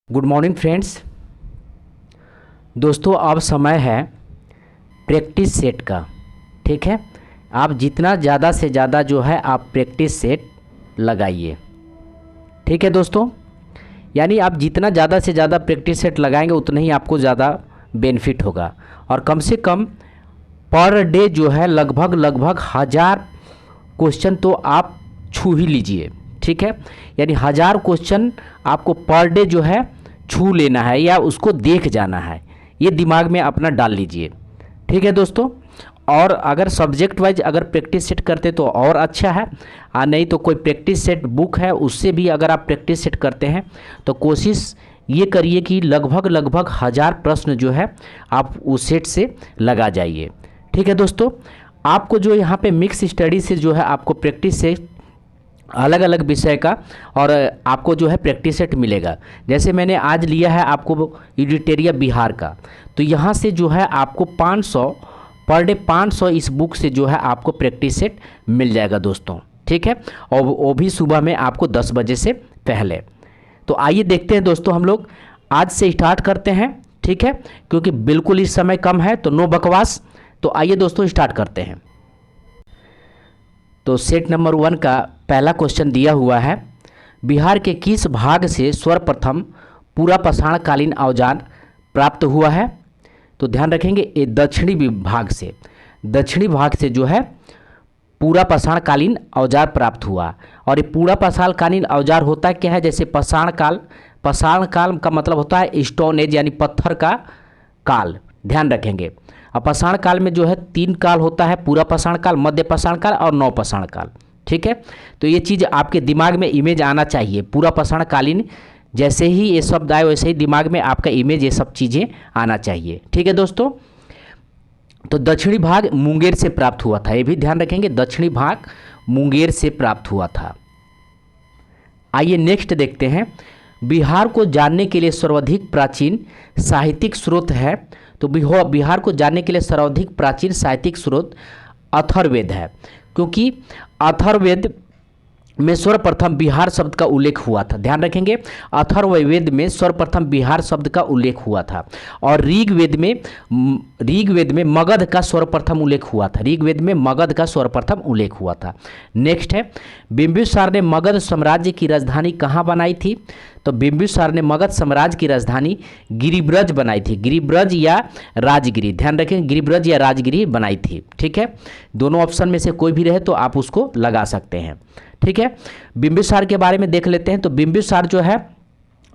Good morning friends. दोस्तों अब समय है प्रैक्टिस सेट का। ठीक है, आप जितना ज़्यादा से ज़्यादा जो है आप प्रैक्टिस सेट लगाइए। ठीक है दोस्तों, यानी आप जितना ज़्यादा से ज़्यादा प्रैक्टिस सेट लगाएंगे उतना ही आपको ज़्यादा बेनिफिट होगा। और कम से कम पर डे जो है लगभग 1000 क्वेश्चन तो आप छू ही लीजिए। ठीक है, यानी 1000 क्वेश्चन आपको पर डे जो है छू लेना है या उसको देख जाना है, ये दिमाग में अपना डाल लीजिए। ठीक है दोस्तों, और अगर सब्जेक्ट वाइज अगर प्रैक्टिस सेट करते तो और अच्छा है, नहीं तो कोई प्रैक्टिस सेट बुक है उससे भी अगर आप प्रैक्टिस सेट करते हैं तो कोशिश ये करिए कि लगभग 1000 प्रश्न जो है आप उस सेट से लगा जाइए। ठीक है दोस्तों, आपको जो यहाँ पे मिक्स स्टडी से जो है आपको प्रैक्टिस सेट अलग अलग विषय का और आपको जो है प्रैक्टिस सेट मिलेगा। जैसे मैंने आज लिया है आपको एडिटोरियल बिहार का, तो यहाँ से जो है आपको 500 पर डे 500 इस बुक से जो है आपको प्रैक्टिस सेट मिल जाएगा दोस्तों। ठीक है, और वो भी सुबह में आपको 10 बजे से पहले। तो आइए देखते हैं दोस्तों, हम लोग आज से स्टार्ट करते हैं। ठीक है, क्योंकि बिल्कुल इस समय कम है तो नो बकवास। तो आइए दोस्तों स्टार्ट करते हैं। तो सेट नंबर 1 का पहला क्वेश्चन दिया हुआ है, बिहार के किस भाग से सर्वप्रथम पूरा पाषाणकालीन औजार प्राप्त हुआ है? तो ध्यान रखेंगे ये दक्षिणी भाग से, दक्षिणी भाग से जो है पूरा पाषाणकालीन औजार प्राप्त हुआ। और ये पूरा पाषाणकालीन औजार होता क्या है? जैसे पाषाण काल, पाषाण काल का मतलब होता है स्टोन एज यानी पत्थर का काल, ध्यान रखेंगे। और पाषाण काल में जो है 3 काल होता है, पूरा पाषाण काल, मध्य पाषाण काल और नव पाषाण काल। ठीक है, तो ये चीज़ आपके दिमाग में इमेज आना चाहिए। पूरा पाषाणकालीन जैसे ही ये शब्द आए वैसे ही दिमाग में आपका इमेज ये सब चीज़ें आना चाहिए। ठीक है दोस्तों, तो दक्षिणी भाग मुंगेर से प्राप्त हुआ था, ये भी ध्यान रखेंगे, दक्षिणी भाग मुंगेर से प्राप्त हुआ था। आइए नेक्स्ट देखते हैं, बिहार को जानने के लिए सर्वाधिक प्राचीन साहित्यिक स्रोत है। तो बिहार को जानने के लिए सर्वाधिक प्राचीन साहित्यिक स्रोत अथर्ववेद है, क्योंकि अथर्ववेद में सर्वप्रथम बिहार शब्द का उल्लेख हुआ था। ध्यान रखेंगे, अथर्ववेद में सर्वप्रथम बिहार शब्द का उल्लेख हुआ था। और ऋग्वेद में मगध का सर्वप्रथम उल्लेख हुआ था, ऋग्वेद में मगध का सर्वप्रथम उल्लेख हुआ था। नेक्स्ट है, बिंबिसार ने मगध साम्राज्य की राजधानी कहाँ बनाई थी? तो बिंबिसार ने मगध साम्राज्य की राजधानी गिरिब्रज बनाई थी, गिरिब्रज या राजगिरी, ध्यान रखें, गिरिब्रज या राजगिरी बनाई थी। ठीक है, दोनों ऑप्शन में से कोई भी रहे तो आप उसको लगा सकते हैं। ठीक है, बिंबिसार के बारे में देख लेते हैं। तो बिंबिसार जो है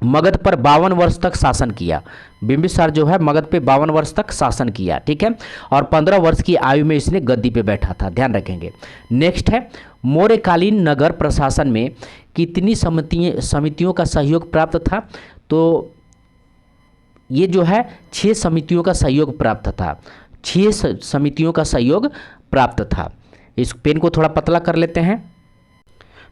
मगध पर 52 वर्ष तक शासन किया, बिंबिसार जो है मगध पे 52 वर्ष तक शासन किया। ठीक है, और 15 वर्ष की आयु में इसने गद्दी पे बैठा था, ध्यान रखेंगे। नेक्स्ट है, मौर्यकालीन नगर प्रशासन में कितनी समितियों का सहयोग प्राप्त था? तो ये जो है 6 समितियों का सहयोग प्राप्त था, 6 समितियों का सहयोग प्राप्त था। इस पेन को थोड़ा पतला कर लेते हैं,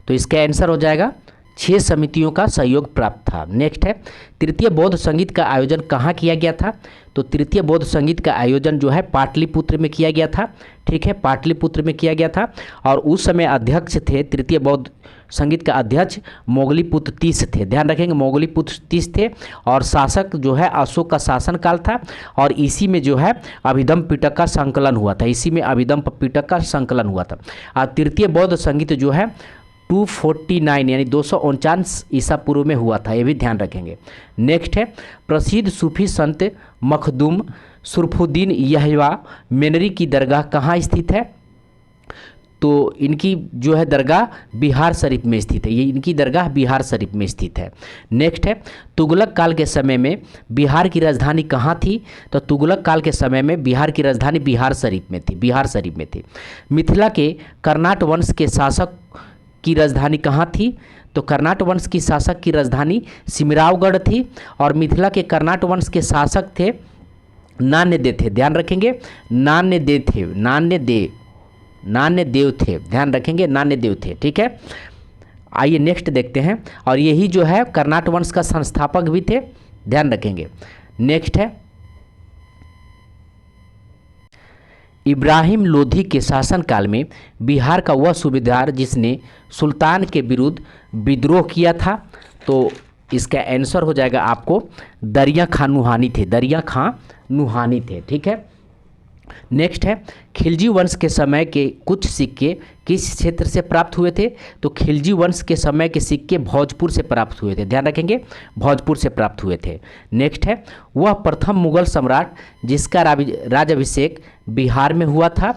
तो इसका आंसर हो जाएगा 6 समितियों का सहयोग प्राप्त था। नेक्स्ट है, तृतीय बौद्ध संगीत का आयोजन कहाँ किया गया था? तो तृतीय बौद्ध संगीत का आयोजन जो है पाटलिपुत्र में किया गया था। ठीक है, पाटलिपुत्र में किया गया था। और उस समय अध्यक्ष थे, तृतीय बौद्ध संगीत का अध्यक्ष मोगलीपुत्र तीस थे, ध्यान रखेंगे, मोगलीपुत्र तीस थे। और शासक जो है अशोक का शासनकाल था। और इसी में जो है अभिधम पिटक का संकलन हुआ था, इसी में अभिधम पिटक का संकलन हुआ था। और तृतीय बौद्ध संगीत जो है 249 यानी 249 ईसा पूर्व में हुआ था, ये भी ध्यान रखेंगे। नेक्स्ट है, प्रसिद्ध सूफी संत मखदूम सुरफुद्दीन यहवा मेनरी की दरगाह कहाँ स्थित है? तो इनकी जो है दरगाह बिहार शरीफ में स्थित है, ये इनकी दरगाह बिहार शरीफ में स्थित है। नेक्स्ट है, तुगलक काल के समय में बिहार की राजधानी कहाँ थी? तो तुगलक काल के समय में बिहार की राजधानी बिहार शरीफ में थी, बिहार शरीफ में थी। मिथिला के कर्नाट वंश के शासक की राजधानी कहाँ थी? तो कर्नाट वंश की शासक की राजधानी सिमरावगढ़ थी। और मिथिला के कर्नाट वंश के शासक थे नान्यदेव थे, ध्यान रखेंगे, नान्यदेव थे, नान्यदेव थे, ध्यान रखेंगे, नान्यदेव थे। ठीक है, आइए नेक्स्ट देखते हैं। और यही जो है कर्नाट वंश का संस्थापक भी थे, ध्यान रखेंगे। नेक्स्ट है, इब्राहिम लोधी के शासनकाल में बिहार का वह सूबेदार जिसने सुल्तान के विरुद्ध विद्रोह किया था? तो इसका आंसर हो जाएगा आपको दरिया खां नुहानी थे, दरिया खां नुहानी थे। ठीक है, नेक्स्ट है खिलजी वंश के समय के कुछ सिक्के किस क्षेत्र से प्राप्त हुए थे? तो खिलजी वंश के समय के सिक्के भोजपुर से प्राप्त हुए थे, ध्यान रखेंगे, भोजपुर से प्राप्त हुए थे। नेक्स्ट है वह प्रथम मुगल सम्राट जिसका राज्याभिषेक बिहार में हुआ था?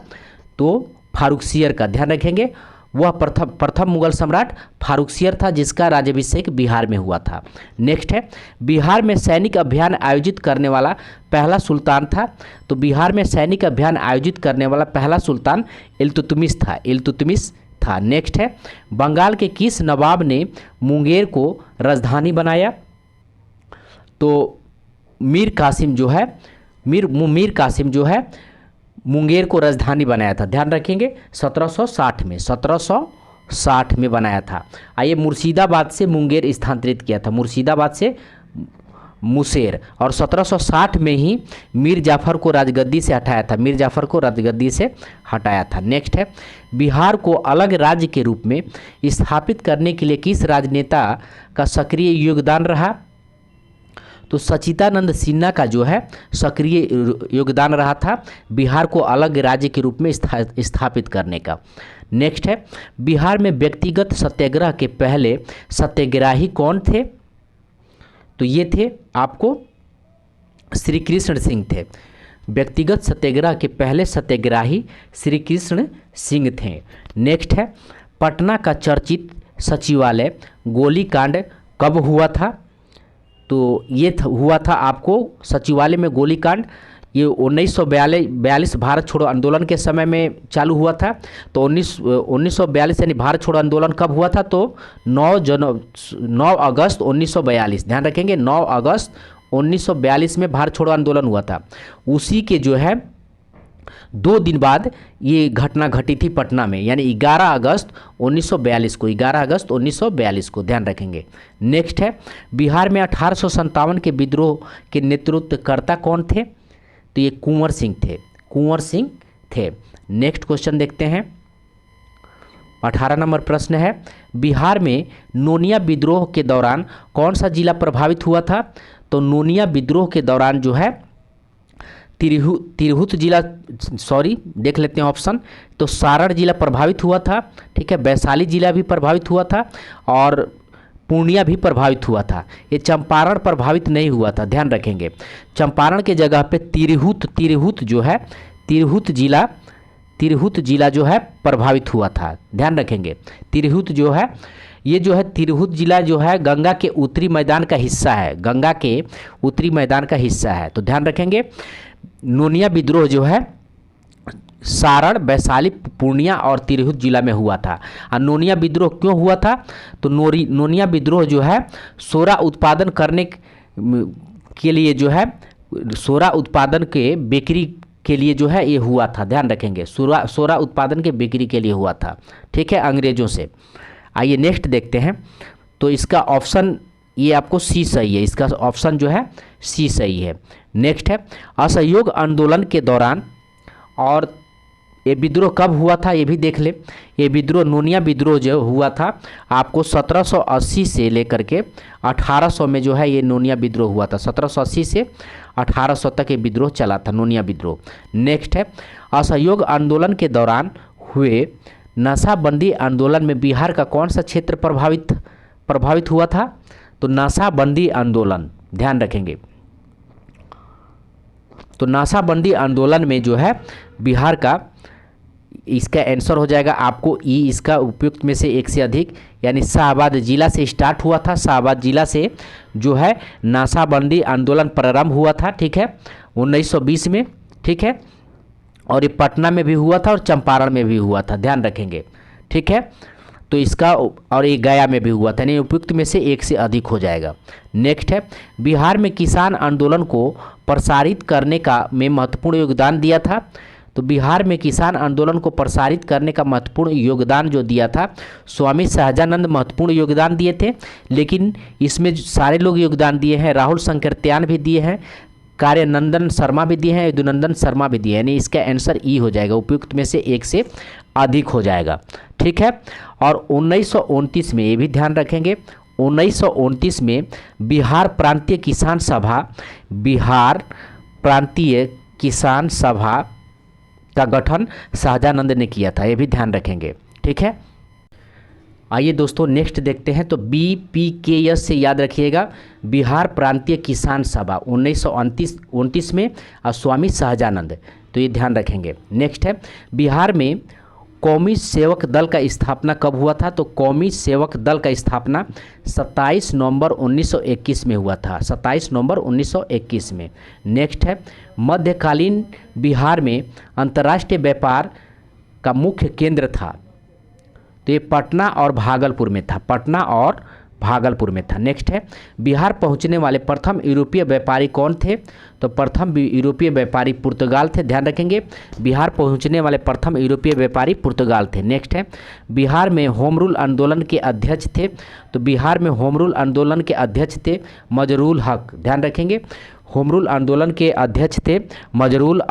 तो फारुखसियर का, ध्यान रखेंगे, वह प्रथम मुगल सम्राट फारुखसियर था जिसका राज्याभिषेक बिहार में हुआ था। नेक्स्ट है बिहार में सैनिक अभियान आयोजित करने वाला पहला सुल्तान था? तो बिहार में सैनिक अभियान आयोजित करने वाला पहला सुल्तान इल्तुतमिश था, इल्तुतमिश था। नेक्स्ट है बंगाल के किस नवाब ने मुंगेर को राजधानी बनाया? तो मीर कासिम जो है, मीर कासिम जो है मुंगेर को राजधानी बनाया था, ध्यान रखेंगे, 1760 में बनाया था। आइए मुर्शिदाबाद से मुंगेर स्थानांतरित किया था, मुर्शिदाबाद से मुसेर, और 1760 में ही मीर जाफ़र को राजगद्दी से हटाया था, मीर जाफ़र को राजगद्दी से हटाया था। नेक्स्ट है बिहार को अलग राज्य के रूप में स्थापित करने के लिए किस राजनेता का सक्रिय योगदान रहा? तो सच्चिदानंद सिन्हा का जो है सक्रिय योगदान रहा था बिहार को अलग राज्य के रूप में स्थापित करने का। नेक्स्ट है बिहार में व्यक्तिगत सत्याग्रह के पहले सत्याग्रही कौन थे? तो ये थे आपको श्री कृष्ण सिंह थे, व्यक्तिगत सत्याग्रह के पहले सत्याग्रही श्री कृष्ण सिंह थे। नेक्स्ट है पटना का चर्चित सचिवालय गोलीकांड कब हुआ था? तो ये हुआ था आपको सचिवालय में गोलीकांड, ये 1942 भारत छोड़ो आंदोलन के समय में चालू हुआ था। तो 1942 यानी भारत छोड़ो आंदोलन कब हुआ था? तो 9 अगस्त 1942, ध्यान रखेंगे, 9 अगस्त 1942 में भारत छोड़ो आंदोलन हुआ था। उसी के जो है 2 दिन बाद ये घटना घटी थी पटना में, यानी 11 अगस्त 1942 को, 11 अगस्त 1942 को, ध्यान रखेंगे। नेक्स्ट है बिहार में 1857 के विद्रोह के नेतृत्वकर्ता कौन थे? तो ये कुंवर सिंह थे, कुंवर सिंह थे। नेक्स्ट क्वेश्चन देखते हैं, 18 नंबर प्रश्न है बिहार में नोनिया विद्रोह के दौरान कौन सा जिला प्रभावित हुआ था? तो नोनिया विद्रोह के दौरान जो है तिरहुत जिला, सॉरी देख लेते हैं ऑप्शन, तो सारण जिला प्रभावित हुआ था। ठीक है, वैशाली जिला भी प्रभावित हुआ था और पूर्णिया भी प्रभावित हुआ था। ये चंपारण प्रभावित नहीं हुआ था, ध्यान रखेंगे। चंपारण के जगह पे तिरहुत जो है, तिरहुत जिला जो है प्रभावित हुआ था, ध्यान रखेंगे। तिरहुत जो है, ये जो है तिरहुत जिला जो है गंगा के उत्तरी मैदान का हिस्सा है, गंगा के उत्तरी मैदान का हिस्सा है, तो ध्यान रखेंगे। नोनिया विद्रोह जो है सारण, वैशाली, पूर्णिया और तिरहुत जिला में हुआ था। और नोनिया विद्रोह क्यों हुआ था? तो नोनिया विद्रोह जो है सोरा उत्पादन करने के लिए जो है, सोरा उत्पादन के बिक्री के लिए जो है ये हुआ था, ध्यान रखेंगे, सोरा उत्पादन के बिक्री के लिए हुआ था। ठीक है, अंग्रेजों से। आइए नेक्स्ट देखते हैं, तो इसका ऑप्शन ये आपको सी सही है, इसका ऑप्शन जो है सी सही है। नेक्स्ट है असहयोग आंदोलन के दौरान, और ये विद्रोह कब हुआ था ये भी देख ले। ये विद्रोह नोनिया विद्रोह जो हुआ था आपको 1780 से लेकर के 1800 में जो है ये नोनिया विद्रोह हुआ था, 1780 से 1800 तक ये विद्रोह चला था, नोनिया विद्रोह। नेक्स्ट है असहयोग आंदोलन के दौरान हुए नशाबंदी आंदोलन में बिहार का कौन सा क्षेत्र प्रभावित हुआ था? तो नशाबंदी आंदोलन, ध्यान रखेंगे, तो नशाबंदी आंदोलन में जो है बिहार का, इसका आंसर हो जाएगा आपको ई, इसका उपयुक्त में से एक से अधिक, यानी शाहबाद जिला से स्टार्ट हुआ था, शाहबाद जिला से जो है नशाबंदी आंदोलन प्रारंभ हुआ था। ठीक है, 1920 में। ठीक है, और ये पटना में भी हुआ था और चंपारण में भी हुआ था, ध्यान रखेंगे। ठीक है, तो इसका, और ये गया में भी हुआ था, यानी उपयुक्त में से एक से अधिक हो जाएगा। नेक्स्ट है बिहार में किसान आंदोलन को प्रसारित करने का में महत्वपूर्ण योगदान दिया था। तो बिहार में किसान आंदोलन को प्रसारित करने का महत्वपूर्ण योगदान जो दिया था स्वामी सहजानंद महत्वपूर्ण योगदान दिए थे, लेकिन इसमें सारे लोग योगदान दिए हैं, राहुल संकीर्त्यान भी दिए हैं, कार्यानंदन शर्मा भी दिए हैं, यदुनंदन शर्मा भी दिए हैं, यानी इसका आंसर ई हो जाएगा, उपयुक्त में से एक से अधिक हो जाएगा। ठीक है, और 1929 में, ये भी ध्यान रखेंगे, 1929 में बिहार प्रांतीय किसान सभा का गठन शाहजानंद ने किया था, ये भी ध्यान रखेंगे। ठीक है, आइए दोस्तों नेक्स्ट देखते हैं। तो BPKS से याद रखिएगा, बिहार प्रांतीय किसान सभा 1929 में और स्वामी शाहजानंद, तो ये ध्यान रखेंगे। नेक्स्ट है, बिहार में कौमी सेवक दल का स्थापना कब हुआ था? तो कौमी सेवक दल का स्थापना 27 नवंबर 1921 में हुआ था, 27 नवंबर 1921 में। नेक्स्ट है, मध्यकालीन बिहार में अंतर्राष्ट्रीय व्यापार का मुख्य केंद्र था, तो ये पटना और भागलपुर में था, पटना और भागलपुर में था। नेक्स्ट है, बिहार पहुंचने वाले प्रथम यूरोपीय व्यापारी कौन थे? तो प्रथम यूरोपीय व्यापारी पुर्तगाल थे, ध्यान रखेंगे। बिहार पहुंचने वाले प्रथम यूरोपीय व्यापारी पुर्तगाल थे। नेक्स्ट है, बिहार में होम रूल आंदोलन के अध्यक्ष थे, तो बिहार में होम रूल आंदोलन के अध्यक्ष थे मजरूल हक, ध्यान रखेंगे। होम रूल आंदोलन के अध्यक्ष थे मजरूल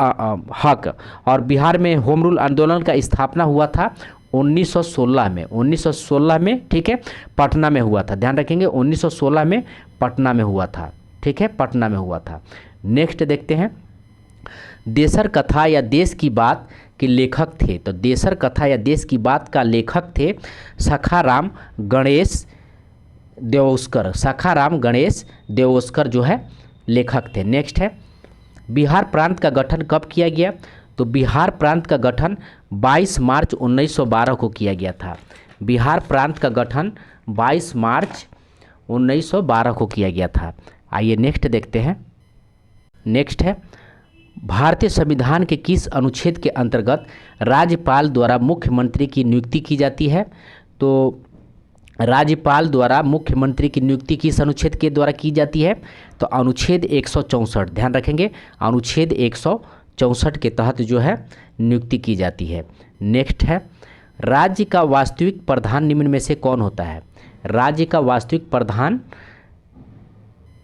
हक, और बिहार में होम रूल आंदोलन का स्थापना हुआ था 1916 में, ठीक है, पटना में हुआ था, ध्यान रखेंगे। 1916 में पटना में हुआ था, ठीक है, पटना में हुआ था। नेक्स्ट देखते हैं, देशर कथा या देश की बात के लेखक थे, तो देशर कथा या देश की बात का लेखक थे सखाराम गणेश देओस्कर, सखाराम गणेश देओस्कर जो है लेखक थे। नेक्स्ट है, बिहार प्रांत का गठन कब किया गया? तो बिहार प्रांत का गठन 22 मार्च 1912 को किया गया था। बिहार प्रांत का गठन 22 मार्च 1912 को किया गया था। आइए नेक्स्ट देखते हैं। नेक्स्ट है, भारतीय संविधान के किस अनुच्छेद के अंतर्गत राज्यपाल द्वारा मुख्यमंत्री की नियुक्ति की जाती है? तो राज्यपाल द्वारा मुख्यमंत्री की नियुक्ति किस अनुच्छेद के द्वारा की जाती है? तो अनुच्छेद 164, ध्यान रखेंगे, अनुच्छेद 164 के तहत जो है नियुक्ति की जाती है। नेक्स्ट है, राज्य का वास्तविक प्रधान निम्न में से कौन होता है? राज्य का वास्तविक प्रधान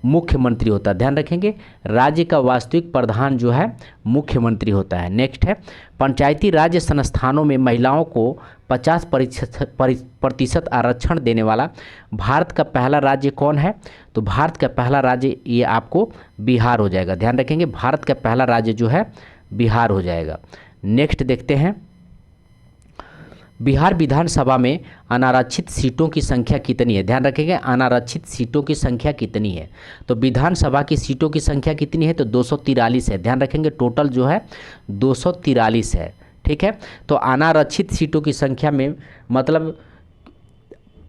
मुख्यमंत्री होता है, ध्यान रखेंगे। राज्य का वास्तविक प्रधान जो है मुख्यमंत्री होता है। नेक्स्ट है, पंचायती राज संस्थानों में महिलाओं को 50% आरक्षण देने वाला भारत का पहला राज्य कौन है? तो भारत का पहला राज्य ये आपको बिहार हो जाएगा, ध्यान रखेंगे। भारत का पहला राज्य जो है बिहार हो जाएगा। नेक्स्ट देखते हैं, बिहार विधानसभा में अनारक्षित सीटों की संख्या कितनी है? ध्यान रखेंगे, अनारक्षित सीटों की संख्या कितनी है? तो विधानसभा की सीटों की संख्या कितनी है? तो 243 है, ध्यान रखेंगे। टोटल जो है 243 है, ठीक है। तो अनारक्षित सीटों की संख्या में मतलब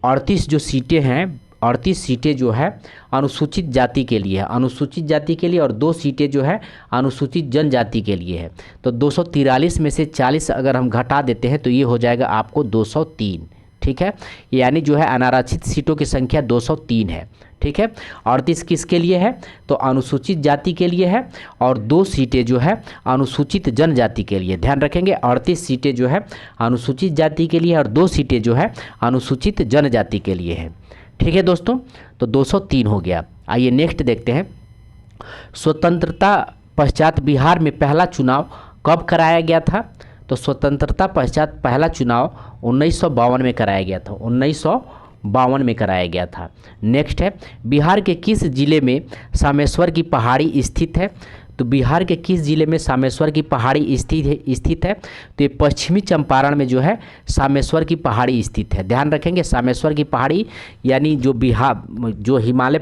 38 जो सीटें हैं, 38 सीटें जो है अनुसूचित जाति के लिए है, अनुसूचित जाति के लिए, और 2 सीटें जो है अनुसूचित जनजाति के लिए है। तो 243 में से 40 अगर हम घटा देते हैं तो ये हो जाएगा आपको 203, ठीक है। यानी जो है अनारक्षित सीटों की संख्या 203 है, ठीक है। 38 किसके लिए है? तो अनुसूचित जाति के लिए है, और 2 सीटें जो है अनुसूचित जनजाति के लिए, ध्यान रखेंगे। 38 सीटें जो है अनुसूचित जाति के लिए और 2 सीटें जो है अनुसूचित जनजाति के लिए है, ठीक है दोस्तों। तो 203 हो गया। आइए नेक्स्ट देखते हैं, स्वतंत्रता पश्चात बिहार में पहला चुनाव कब कराया गया था? तो स्वतंत्रता पश्चात पहला चुनाव 1952 में कराया गया था, 1952 में कराया गया था। नेक्स्ट है, बिहार के किस जिले में सामेश्वर की पहाड़ी स्थित है? तो बिहार के किस जिले में सामेश्वर की पहाड़ी स्थित है? तो ये पश्चिमी चंपारण में जो है सामेश्वर की पहाड़ी स्थित है, ध्यान रखेंगे। सामेश्वर की पहाड़ी यानी जो हिमालय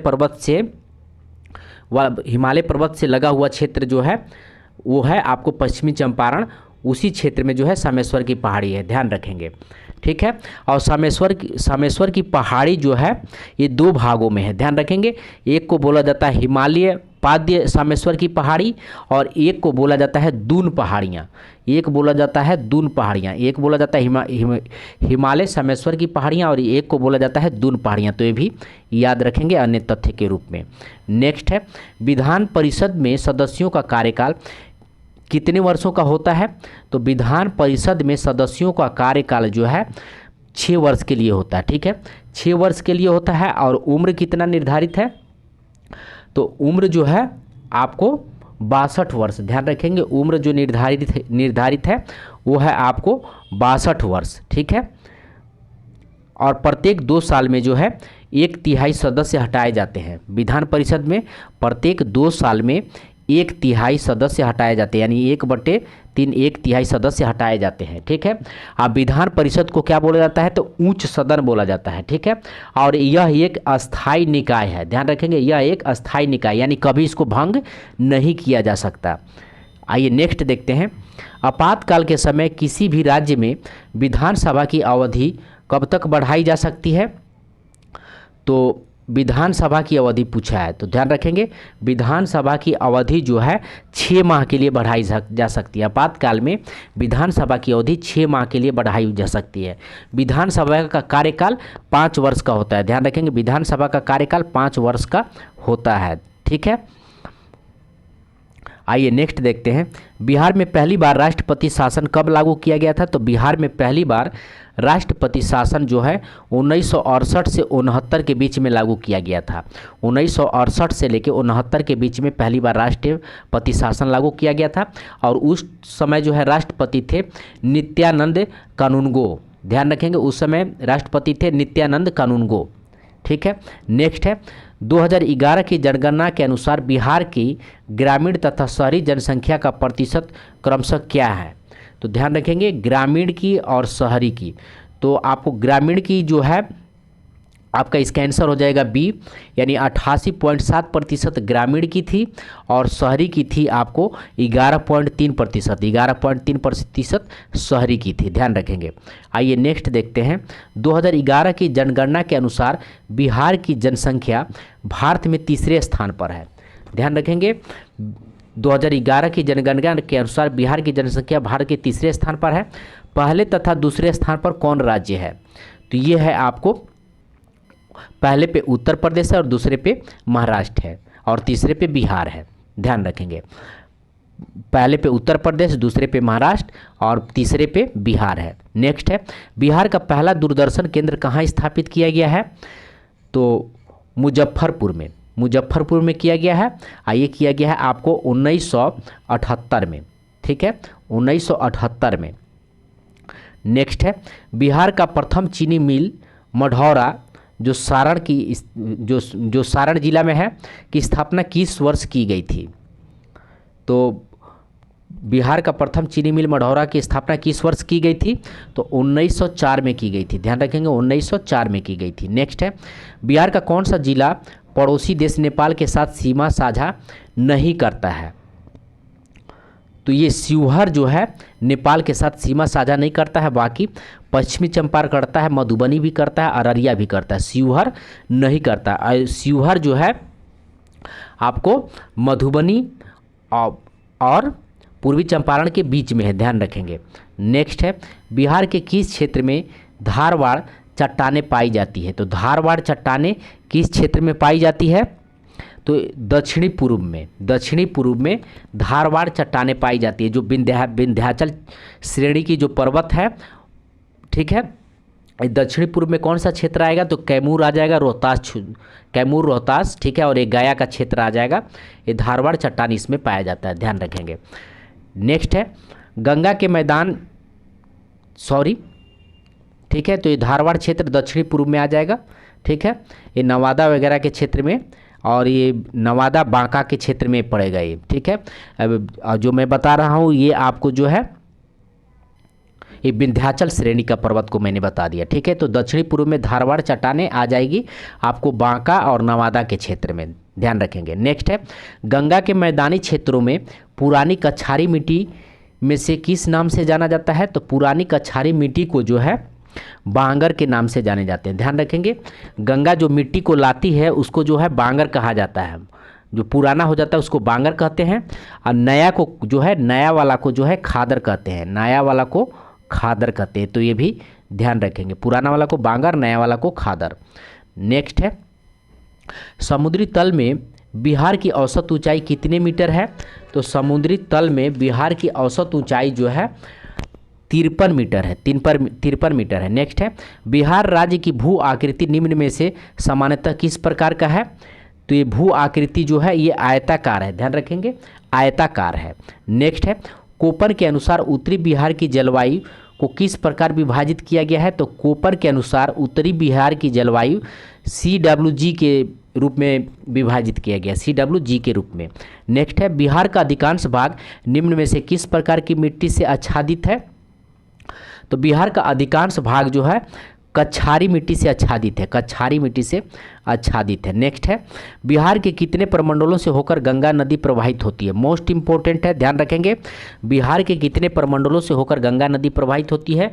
पर्वत से लगा हुआ क्षेत्र जो है वो है आपको पश्चिमी चंपारण, उसी क्षेत्र में जो है सामेश्वर की पहाड़ी है, ध्यान रखेंगे, ठीक है। और सामेश्वर की पहाड़ी जो है ये 2 भागों में है, ध्यान रखेंगे। एक को बोला जाता है हिमालय पाद्य सामेश्वर की पहाड़ी, और एक को बोला जाता है दून पहाड़ियाँ, एक बोला जाता है दून पहाड़ियाँ, एक बोला जाता है हिमालय सामेश्वर की पहाड़ियाँ, और एक को बोला जाता है दून पहाड़ियाँ। तो ये भी याद रखेंगे अन्य तथ्य के रूप में। नेक्स्ट है, विधान परिषद में सदस्यों का कार्यकाल कितने वर्षों का होता है? तो विधान परिषद में सदस्यों का कार्यकाल जो है 6 वर्ष के लिए होता है, ठीक है, 6 वर्ष के लिए होता है। और उम्र कितना निर्धारित है? तो उम्र जो है आपको 62 वर्ष, ध्यान रखेंगे। उम्र जो निर्धारित है वो है आपको 62 वर्ष, ठीक है। और प्रत्येक 2 साल में जो है 1/3 सदस्य हटाए जाते हैं। विधान परिषद में प्रत्येक 2 साल में 1/3 सदस्य हटाए जाते हैं, यानी 1/3 1/3 सदस्य हटाए जाते हैं। ठीक है। अब विधान परिषद को क्या बोला जाता है, तो उच्च सदन बोला जाता है। ठीक है। और यह एक अस्थाई निकाय है, ध्यान रखेंगे, यह एक अस्थाई निकाय, यानी कभी इसको भंग नहीं किया जा सकता। आइए नेक्स्ट देखते हैं। आपातकाल के समय किसी भी राज्य में विधानसभा की अवधि कब तक बढ़ाई जा सकती है, तो विधानसभा की अवधि पूछा है, तो ध्यान रखेंगे विधानसभा की अवधि जो है 6 माह के लिए बढ़ाई जा सकती है। आपातकाल में विधानसभा की अवधि 6 माह के लिए बढ़ाई जा सकती है। विधानसभा का कार्यकाल 5 वर्ष का होता है, ध्यान रखेंगे विधानसभा का कार्यकाल 5 वर्ष का होता है। ठीक है। आइए नेक्स्ट देखते हैं। बिहार में पहली बार राष्ट्रपति शासन कब लागू किया गया था, तो बिहार में पहली बार राष्ट्रपति शासन जो है 1968 से 69 के बीच में लागू किया गया था। 1968 से लेकर 69 के बीच में पहली बार राष्ट्रपति शासन लागू किया गया था, और उस समय जो है राष्ट्रपति थे नित्यानंद कानूनगो, ध्यान रखेंगे उस समय राष्ट्रपति थे नित्यानंद कानूनगो। ठीक है। नेक्स्ट है 2011 की जनगणना के अनुसार बिहार की ग्रामीण तथा शहरी जनसंख्या का प्रतिशत क्रमशः क्या है, तो ध्यान रखेंगे ग्रामीण की और शहरी की। तो आपको ग्रामीण की जो है आपका इसका आंसर हो जाएगा बी, यानी 88.7% ग्रामीण की थी, और शहरी की थी आपको 11.3%, 11.3% शहरी की थी, ध्यान रखेंगे। आइए नेक्स्ट देखते हैं। 2011 की जनगणना के अनुसार बिहार की जनसंख्या भारत में तीसरे स्थान पर है, ध्यान रखेंगे 2011 की जनगणना के अनुसार बिहार की जनसंख्या भारत के तीसरे स्थान पर है। पहले तथा दूसरे स्थान पर कौन राज्य है, तो ये है आपको पहले पे उत्तर प्रदेश है और दूसरे पे महाराष्ट्र है और तीसरे पे बिहार है, ध्यान रखेंगे पहले पे उत्तर प्रदेश, दूसरे पे महाराष्ट्र और तीसरे पे बिहार है। नेक्स्ट है बिहार का पहला दूरदर्शन केंद्र कहाँ स्थापित किया गया है, तो मुजफ्फरपुर में किया गया है। आइए किया गया है आपको 1978 में, ठीक है 1978 में। नेक्स्ट है बिहार का प्रथम चीनी मिल मढ़ौरा जो सारण जिला में है की स्थापना किस वर्ष की गई थी, तो बिहार का प्रथम चीनी मिल मढ़ौरा की स्थापना किस वर्ष की गई थी, तो 1904 में की गई थी, ध्यान रखेंगे 1904 में की गई थी। नेक्स्ट है बिहार का कौन सा जिला पड़ोसी देश नेपाल के साथ सीमा साझा नहीं करता है, तो ये शिवहर जो है नेपाल के साथ सीमा साझा नहीं करता है, बाकी पश्चिमी चंपारण करता है, मधुबनी भी करता है, अररिया भी करता है, शिवहर नहीं करता। शिवहर जो है आपको मधुबनी और पूर्वी चंपारण के बीच में है, ध्यान रखेंगे। नेक्स्ट है बिहार के किस क्षेत्र में धारवाड़ चट्टानें पाई जाती है, तो धारवाड़ चट्टानें किस क्षेत्र में पाई जाती है, तो दक्षिणी पूर्व में धारवाड़ चट्टानें पाई जाती है, जो विंध्याचल श्रेणी की जो पर्वत है, ठीक है। दक्षिणी पूर्व में कौन सा क्षेत्र आएगा, तो कैमूर आ जाएगा, कैमूर रोहतास, ठीक है, और एक गया का क्षेत्र आ जाएगा। ये धारवाड़ चट्टान इसमें पाया जाता है, ध्यान रखेंगे। नेक्स्ट है गंगा के मैदान ठीक है, तो ये धारवाड़ क्षेत्र दक्षिणी पूर्व में आ जाएगा, ठीक है। ये नवादा वगैरह के क्षेत्र में और ये नवादा बांका के क्षेत्र में पड़ेगा ये, ठीक है। अब जो मैं बता रहा हूँ ये आपको जो है ये विंध्याचल श्रेणी का पर्वत को मैंने बता दिया, ठीक है। तो दक्षिणी पूर्व में धारवाड़ चट्टानें आ जाएगी आपको बांका और नवादा के क्षेत्र में, ध्यान रखेंगे। नेक्स्ट है गंगा के मैदानी क्षेत्रों में पुरानी कछारी मिट्टी में से किस नाम से जाना जाता है, तो पुरानी कछारी मिट्टी को जो है बांगर के नाम से जाने जाते हैं, ध्यान रखेंगे। गंगा जो मिट्टी को लाती है उसको जो है बांगर कहा जाता है, जो पुराना हो जाता है उसको बांगर कहते हैं, और नया को जो है नया वाला को जो है खादर कहते हैं, नया वाला को खादर कहते हैं, तो ये भी ध्यान रखेंगे, पुराना वाला को बांगर, नया वाला को खादर। नेक्स्ट है समुद्री तल में बिहार की औसत ऊंचाई कितने मीटर है, तो समुद्री तल में बिहार की औसत ऊंचाई जो है 53 मीटर है, 53 मीटर है। नेक्स्ट है बिहार राज्य की भू आकृति निम्न में से सामान्यतः किस प्रकार का है, तो ये भू आकृति जो है ये आयताकार है, ध्यान रखेंगे आयताकार है। नेक्स्ट है कोपन के अनुसार उत्तरी बिहार की जलवायु को किस प्रकार विभाजित किया गया है? तो कोपर के अनुसार उत्तरी बिहार की जलवायु CWG के रूप में विभाजित किया गया, CWG के रूप में। नेक्स्ट है, बिहार का अधिकांश भाग निम्न में से किस प्रकार की मिट्टी से आच्छादित है? तो बिहार का अधिकांश भाग जो है कछारी मिट्टी से आच्छादित है, कछारी मिट्टी से आच्छादित है। नेक्स्ट है, बिहार के कितने प्रमंडलों से होकर गंगा नदी प्रवाहित होती है? मोस्ट इंपॉर्टेंट है, ध्यान रखेंगे। बिहार के कितने प्रमंडलों से होकर गंगा नदी प्रवाहित होती है?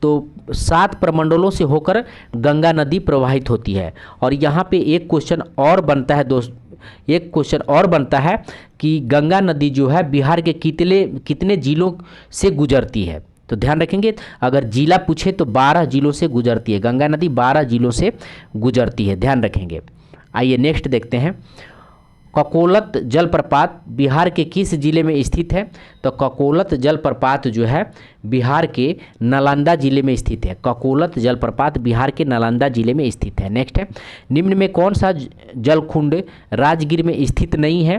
तो 7 प्रमंडलों से होकर गंगा नदी प्रवाहित होती है। और यहाँ पे एक क्वेश्चन और बनता है दोस्त, एक क्वेश्चन और बनता है कि गंगा नदी जो है बिहार के कितने जिलों से गुजरती है? तो ध्यान रखेंगे, अगर जिला पूछे तो 12 जिलों से गुजरती है, गंगा नदी 12 जिलों से गुजरती है, ध्यान रखेंगे। आइए नेक्स्ट देखते हैं, ककोलत जलप्रपात बिहार के किस जिले में स्थित है? तो ककोलत जलप्रपात जो है बिहार के नालंदा जिले में स्थित है, ककोलत जलप्रपात बिहार के नालंदा जिले में स्थित है। नेक्स्ट है, निम्न में कौन सा जलकुंड राजगीर में स्थित नहीं है?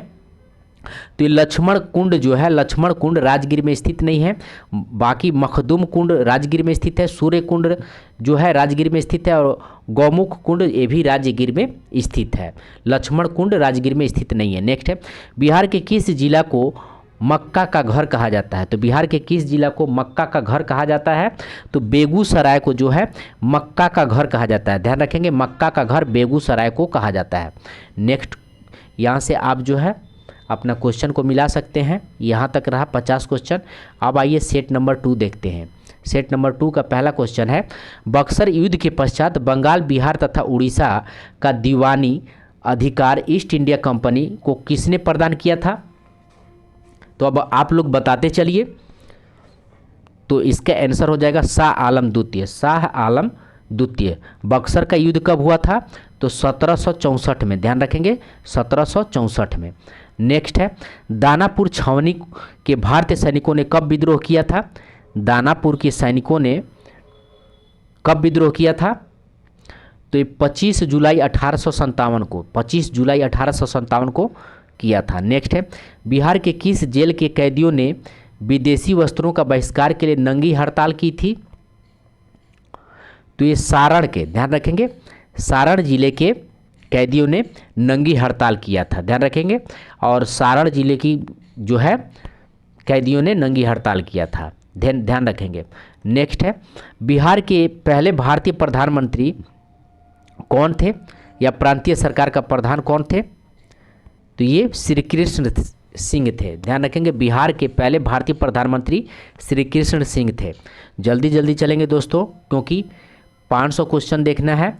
तो ये लक्ष्मण कुंड जो है, लक्ष्मण कुंड राजगीर में स्थित नहीं है। बाकी मखदूम कुंड राजगीर में स्थित है, सूर्य कुंड जो है राजगीर में स्थित है, और गौमुख कुंड ये भी राजगीर में स्थित है। लक्ष्मण कुंड राजगीर में स्थित नहीं है। नेक्स्ट है, बिहार के किस जिला को मक्का का घर कहा जाता है? तो बिहार के किस जिला को मक्का का घर कहा जाता है? तो बेगूसराय को जो है मक्का का घर कहा जाता है, ध्यान रखेंगे, मक्का का घर बेगूसराय को कहा जाता है। नेक्स्ट, यहाँ से आप जो है अपना क्वेश्चन को मिला सकते हैं। यहाँ तक रहा 50 क्वेश्चन। अब आइए सेट नंबर 2 देखते हैं। सेट नंबर 2 का पहला क्वेश्चन है, बक्सर युद्ध के पश्चात बंगाल, बिहार तथा उड़ीसा का दीवानी अधिकार ईस्ट इंडिया कंपनी को किसने प्रदान किया था? तो अब आप लोग बताते चलिए। तो इसका आंसर हो जाएगा शाह आलम द्वितीय, शाह आलम द्वितीय। बक्सर का युद्ध कब हुआ था? तो 1764 में, ध्यान रखेंगे 1764 में। नेक्स्ट है, दानापुर छावनी के भारतीय सैनिकों ने कब विद्रोह किया था? दानापुर के सैनिकों ने कब विद्रोह किया था? तो ये 25 जुलाई 1857 को, 25 जुलाई 1857 को किया था। नेक्स्ट है, बिहार के किस जेल के कैदियों ने विदेशी वस्त्रों का बहिष्कार के लिए नंगी हड़ताल की थी? तो ये सारण के, ध्यान रखेंगे, सारण जिले के कैदियों ने नंगी हड़ताल किया था, ध्यान रखेंगे। और सारण जिले की जो है कैदियों ने नंगी हड़ताल किया था, ध्यान रखेंगे। नेक्स्ट है, बिहार के पहले भारतीय प्रधानमंत्री कौन थे, या प्रांतीय सरकार का प्रधान कौन थे? तो ये श्री कृष्ण सिंह थे, ध्यान रखेंगे। बिहार के पहले भारतीय प्रधानमंत्री श्री कृष्ण सिंह थे। जल्दी जल्दी चलेंगे दोस्तों, क्योंकि 500 क्वेश्चन देखना है।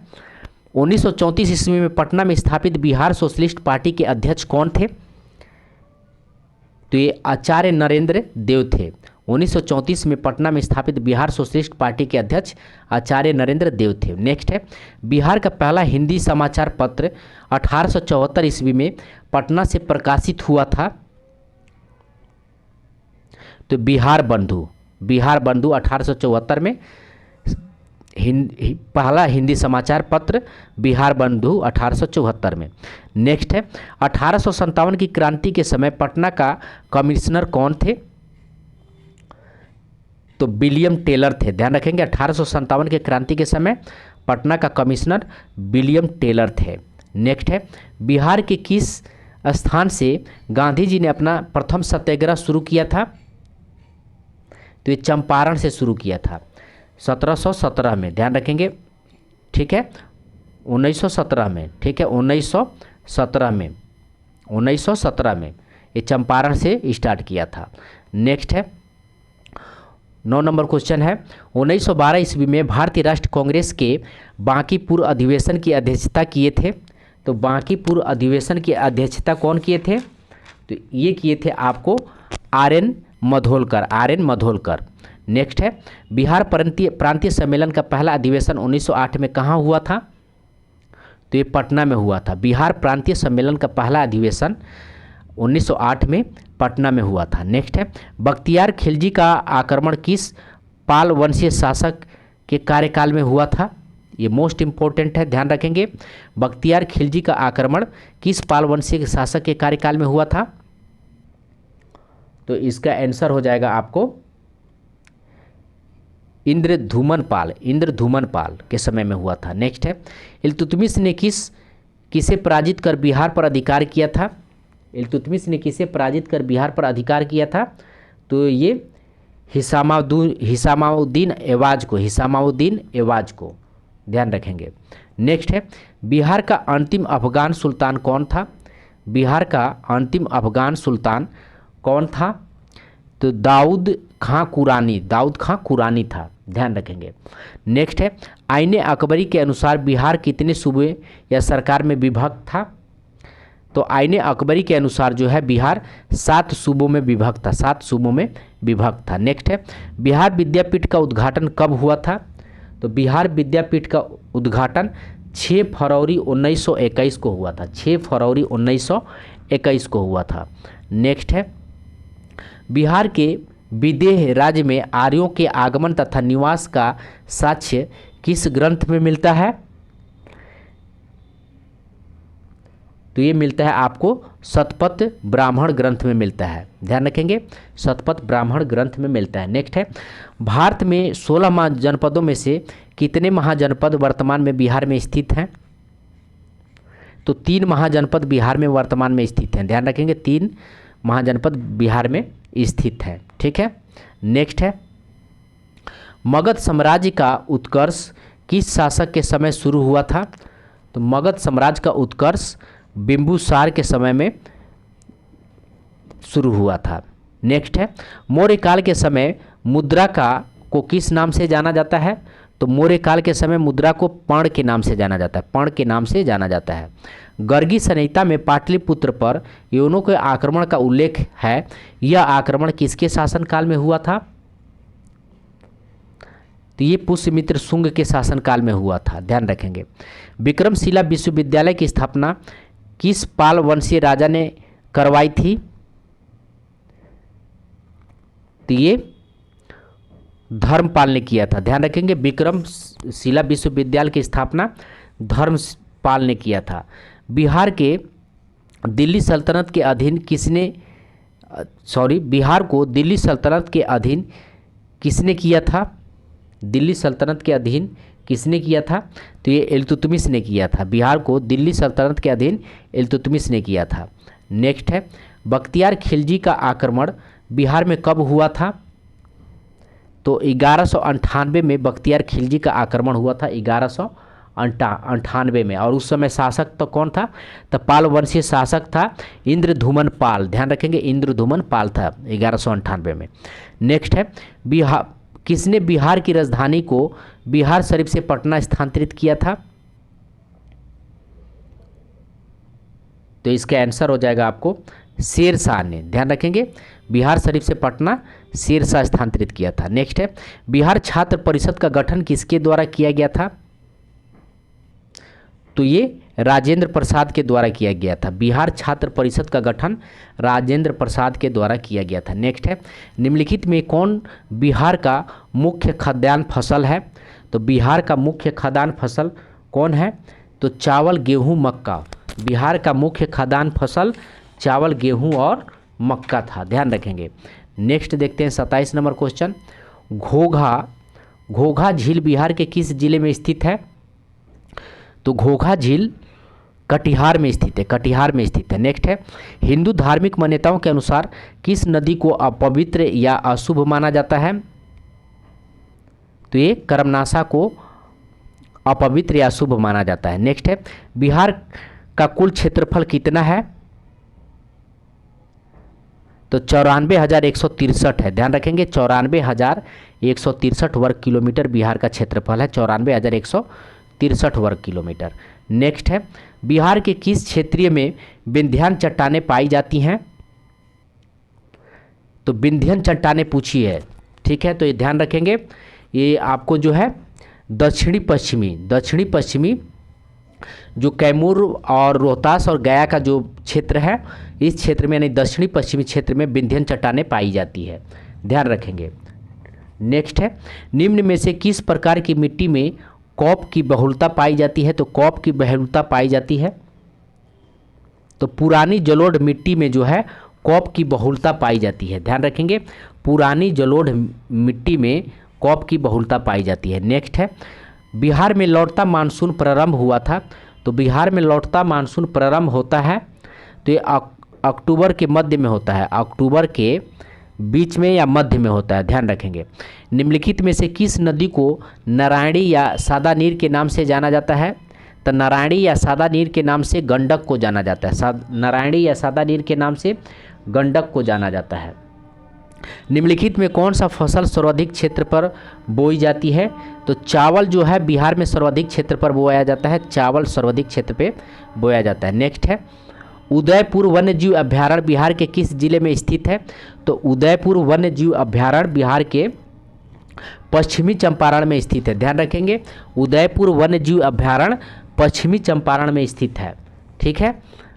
1934 ईस्वी में पटना में स्थापित बिहार सोशलिस्ट पार्टी के अध्यक्ष कौन थे? तो ये आचार्य नरेंद्र देव थे। 1934 में पटना में स्थापित बिहार सोशलिस्ट पार्टी के अध्यक्ष आचार्य नरेंद्र देव थे। नेक्स्ट है, बिहार का पहला हिंदी समाचार पत्र 1874 ईस्वी में पटना से प्रकाशित हुआ था। तो बिहार बंधु, बिहार बंधु 1874 में पहला हिंदी समाचार पत्र बिहार बंधु 1874 में। नेक्स्ट है, 1857 की क्रांति के समय पटना का कमिश्नर कौन थे? तो विलियम टेलर थे, ध्यान रखेंगे। 1857 के क्रांति के समय पटना का कमिश्नर विलियम टेलर थे। नेक्स्ट है, बिहार के किस स्थान से गांधी जी ने अपना प्रथम सत्याग्रह शुरू किया था? तो ये चंपारण से शुरू किया था 1717 में, ध्यान रखेंगे, ठीक है। 1917 में, ठीक है, 1917 में, 1917 में ये चंपारण से स्टार्ट किया था। नेक्स्ट है, 9 नंबर क्वेश्चन है, 1912 ईस्वी में भारतीय राष्ट्र कांग्रेस के बांकीपुर अधिवेशन की अध्यक्षता किए थे। तो बांकीपुर अधिवेशन की अध्यक्षता कौन किए थे? तो ये किए थे आपको RN Madholkar, RN Madholkar. Next है, बिहार प्रांतीय सम्मेलन का पहला अधिवेशन 1908 में कहाँ हुआ था? तो ये पटना में हुआ था। बिहार प्रांतीय सम्मेलन का पहला अधिवेशन 1908 में पटना में हुआ था। नेक्स्ट है, बख्तियार खिलजी का आक्रमण किस पाल वंशीय शासक के कार्यकाल में हुआ था? ये मोस्ट इंपॉर्टेंट है, ध्यान रखेंगे। बख्तियार खिलजी का आक्रमण किस पाल वंशीय शासक के कार्यकाल में हुआ था? तो इसका आंसर हो जाएगा आपको इंद्रधूमन पाल के समय में हुआ था। नेक्स्ट है, इल्तुतमिश ने किसे पराजित कर बिहार पर अधिकार किया था? इल्तुतमिश ने किसे पराजित कर बिहार पर अधिकार किया था? तो ये हिसामाउद्दीन एवाज को ध्यान रखेंगे। नेक्स्ट है, बिहार का अंतिम अफगान सुल्तान कौन था? बिहार का अंतिम अफगान सुल्तान कौन था? तो दाऊद खां कुरानी था, ध्यान रखेंगे। नेक्स्ट है, आईने अकबरी के अनुसार बिहार कितने सूबे या सरकार में विभक्त था? तो आईने अकबरी के अनुसार जो है बिहार 7 सूबों में विभक्त था। नेक्स्ट है, बिहार विद्यापीठ का उद्घाटन कब हुआ था? तो बिहार विद्यापीठ का उद्घाटन 6 फरवरी 1921 को हुआ था। 6 फरवरी 1921 को हुआ था। नेक्स्ट है, बिहार के विदेह राज्य में आर्यों के आगमन तथा निवास का साक्ष्य किस ग्रंथ में मिलता है? तो ये मिलता है आपको शतपथ ब्राह्मण ग्रंथ में मिलता है, ध्यान रखेंगे, शतपथ ब्राह्मण ग्रंथ में मिलता है। नेक्स्ट है, भारत में 16 महाजनपदों में से कितने महाजनपद वर्तमान में बिहार में स्थित हैं? तो 3 महाजनपद बिहार में वर्तमान में स्थित हैं, ध्यान रखेंगे, 3 महाजनपद बिहार में स्थित है। ठीक है। नेक्स्ट है, मगध साम्राज्य का उत्कर्ष किस शासक के समय शुरू हुआ था? तो मगध साम्राज्य का उत्कर्ष बिंबुसार के समय में शुरू हुआ था। नेक्स्ट है, मौर्य काल के समय मुद्रा को किस नाम से जाना जाता है? तो मौर्य काल के समय मुद्रा को पर्ण के नाम से जाना जाता है। गर्गी संहिता में पाटलिपुत्र पर यवनों के आक्रमण का उल्लेख है। यह आक्रमण किसके शासनकाल में हुआ था? तो ये पुष्यमित्र शुंग के शासनकाल में हुआ था, ध्यान रखेंगे। विक्रमशिला विश्वविद्यालय की स्थापना किस पाल वंशीय राजा ने करवाई थी? तो ये धर्मपाल ने किया था, ध्यान रखेंगे। विक्रमशिला विश्वविद्यालय की स्थापना धर्मपाल ने किया था। बिहार के दिल्ली सल्तनत के अधीन बिहार को दिल्ली सल्तनत के अधीन किसने किया था? दिल्ली सल्तनत के अधीन किसने किया था? तो ये इल्तुतमिश ने किया था। बिहार को दिल्ली सल्तनत के अधीन इल्तुतमिश ने किया था। नेक्स्ट है, बख्तियार खिलजी का आक्रमण बिहार में कब हुआ था? तो 1198 में बख्तियार खिलजी का आक्रमण हुआ था, 1198 में। और उस समय शासक तो कौन था? तो पाल वंशीय शासक था इंद्रधूमन पाल, ध्यान रखेंगे, इंद्रधूमन पाल था 1198 में। नेक्स्ट है, किसने बिहार की राजधानी को बिहार शरीफ से पटना स्थानांतरित किया था? तो इसका आंसर हो जाएगा आपको शेरशाह ने, ध्यान रखेंगे, बिहार शरीफ से पटना शेरशाह स्थानांतरित किया था। नेक्स्ट है, बिहार छात्र परिषद का गठन किसके द्वारा किया गया था? तो ये राजेंद्र प्रसाद के द्वारा किया गया था। बिहार छात्र परिषद का गठन राजेंद्र प्रसाद के द्वारा किया गया था। नेक्स्ट है, निम्नलिखित में कौन बिहार का मुख्य खाद्यान्न फसल है? तो बिहार का मुख्य खाद्यान्न फसल कौन है? तो चावल, गेहूं, मक्का। बिहार का मुख्य खाद्यान्न फसल चावल, गेहूं और मक्का था, ध्यान रखेंगे। नेक्स्ट देखते हैं 27 नंबर क्वेश्चन। घोघा झील बिहार के किस जिले में स्थित है? तो घोघा झील कटिहार में स्थित है। नेक्स्ट है, हिंदू धार्मिक मान्यताओं के अनुसार किस नदी को अपवित्र या अशुभ माना जाता है? तो ये कर्मनाशा को अपवित्र या अशुभ माना जाता है। नेक्स्ट है, बिहार का कुल क्षेत्रफल कितना है? तो 94,163 है, ध्यान रखेंगे, 94,163 वर्ग किलोमीटर बिहार का क्षेत्रफल है, 94,163 वर्ग किलोमीटर। नेक्स्ट है, बिहार के किस क्षेत्रीय में विंध्यान चट्टानें पाई जाती हैं? तो विंध्यन चट्टानें पूछी है, ठीक है, तो ये ध्यान रखेंगे। ये आपको जो है दक्षिणी पश्चिमी जो कैमूर और रोहतास और गया का जो क्षेत्र है, इस क्षेत्र में यानी दक्षिणी पश्चिमी क्षेत्र में विंध्यन चट्टानें पाई जाती है, ध्यान रखेंगे। नेक्स्ट है, निम्न में से किस प्रकार की मिट्टी में कॉप की बहुलता पाई जाती है? तो कॉप की बहुलता पाई जाती है, तो पुरानी जलोढ़ मिट्टी में जो है कॉप की बहुलता पाई जाती है, ध्यान रखेंगे। पुरानी जलोढ़ मिट्टी में कौप की बहुलता पाई जाती है। नेक्स्ट है, बिहार में लौटता मानसून प्रारंभ हुआ था। तो बिहार में लौटता मानसून प्रारंभ होता है तो ये अक्टूबर के मध्य में होता है, अक्टूबर के बीच में या मध्य में होता है, ध्यान रखेंगे। निम्नलिखित में से किस नदी को नारायणी या सादा नीर के नाम से जाना जाता है? तो नारायणी या सादा नीर के नाम से गंडक को जाना जाता है। नारायणी या सादा नीर के नाम से गंडक को जाना जाता है। निम्नलिखित में कौन सा फसल सर्वाधिक क्षेत्र पर बोई जाती है? तो चावल जो है बिहार में सर्वाधिक क्षेत्र पर बोया जाता है, चावल सर्वाधिक क्षेत्र पे बोया जाता है। नेक्स्ट है, उदयपुर वन्य जीव अभ्यारण्य बिहार के किस जिले में स्थित है? तो उदयपुर वन्य जीव अभ्यारण्य बिहार के पश्चिमी चंपारण में स्थित है, ध्यान रखेंगे। उदयपुर वन्य जीव अभ्यारण्य पश्चिमी चंपारण में स्थित है, ठीक है।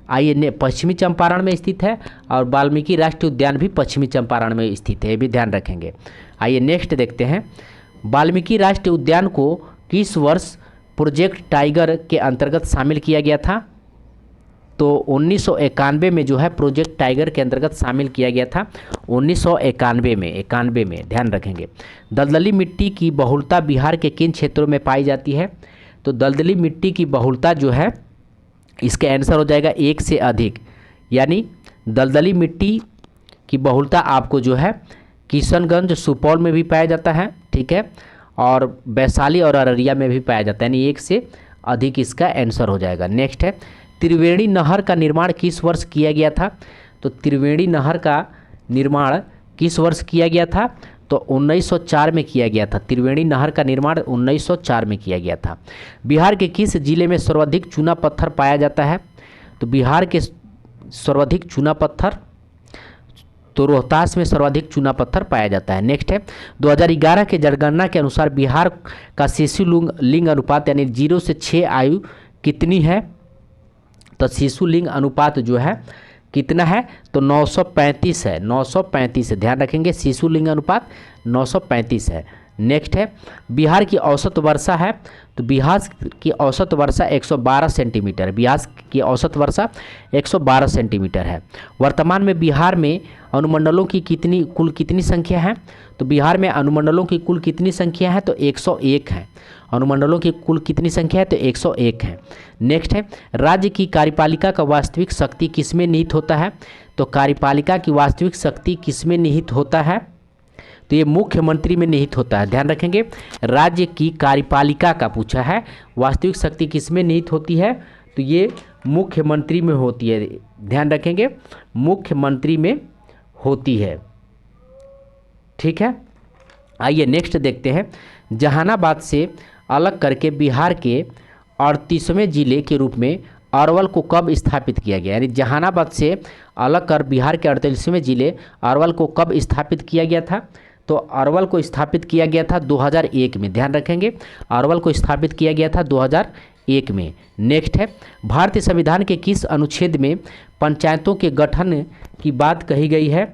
आइए, पश्चिमी चंपारण में स्थित है और वाल्मीकि राष्ट्रीय उद्यान भी पश्चिमी चंपारण में स्थित है, ये भी ध्यान रखेंगे। आइए नेक्स्ट देखते हैं, वाल्मीकि राष्ट्रीय उद्यान को किस वर्ष प्रोजेक्ट टाइगर के अंतर्गत शामिल किया गया था? तो 1991 में जो है प्रोजेक्ट टाइगर के अंतर्गत शामिल किया गया था, 1991 में ध्यान रखेंगे। दलदली मिट्टी की बहुलता बिहार के किन क्षेत्रों में पाई जाती है? तो दलदली मिट्टी की बहुलता जो है, इसका आंसर हो जाएगा 1 से अधिक, यानी दलदली मिट्टी की बहुलता आपको जो है किशनगंज, सुपौल में भी पाया जाता है, ठीक है, और वैशाली और अररिया में भी पाया जाता है, यानी 1 से अधिक इसका आंसर हो जाएगा। नेक्स्ट है, त्रिवेणी नहर का निर्माण किस वर्ष किया गया था? तो त्रिवेणी नहर का निर्माण किस वर्ष किया गया था? तो 1904 में किया गया था। त्रिवेणी नहर का निर्माण 1904 में किया गया था। बिहार के किस जिले में सर्वाधिक चूना पत्थर पाया जाता है? तो बिहार के सर्वाधिक चूना पत्थर, तो रोहतास में सर्वाधिक चूना पत्थर पाया जाता है। नेक्स्ट है, 2011 के जनगणना के अनुसार बिहार का शिशु लिंग अनुपात यानी 0 से 6 आयु कितनी है? तो शिशु लिंग अनुपात जो है कितना है? तो 935 है, 935 है, ध्यान रखेंगे। शिशु लिंग अनुपात 935 है। नेक्स्ट है, बिहार की औसत वर्षा है। तो बिहार की औसत वर्षा 112 सेंटीमीटर, बिहार की औसत वर्षा 112 सेंटीमीटर है। वर्तमान में बिहार में अनुमंडलों की कुल कितनी संख्या है? तो बिहार में अनुमंडलों की कुल कितनी संख्या है? तो 101 है। अनुमंडलों की कुल कितनी संख्या है? तो 101 है। नेक्स्ट है, राज्य की कार्यपालिका का वास्तविक शक्ति किसमें निहित होता है? तो कार्यपालिका की वास्तविक शक्ति किसमें निहित होता है? तो ये मुख्यमंत्री में निहित होता है, ध्यान रखेंगे। राज्य की कार्यपालिका का पूछा है, वास्तविक शक्ति किसमें निहित होती है? तो ये मुख्यमंत्री में होती है, ध्यान रखेंगे, मुख्यमंत्री में होती है, ठीक है। आइए नेक्स्ट देखते हैं, जहानाबाद से अलग करके बिहार के 38वें जिले के रूप में अरवल को कब स्थापित किया गया? यानी जहानाबाद से अलग कर बिहार के 38वें जिले अरवल को कब स्थापित किया गया था? तो अरवल को स्थापित किया गया था 2001 में, ध्यान रखेंगे। अरवल को स्थापित किया गया था 2001 में। नेक्स्ट है, भारतीय संविधान के किस अनुच्छेद में पंचायतों के गठन की बात कही गई है?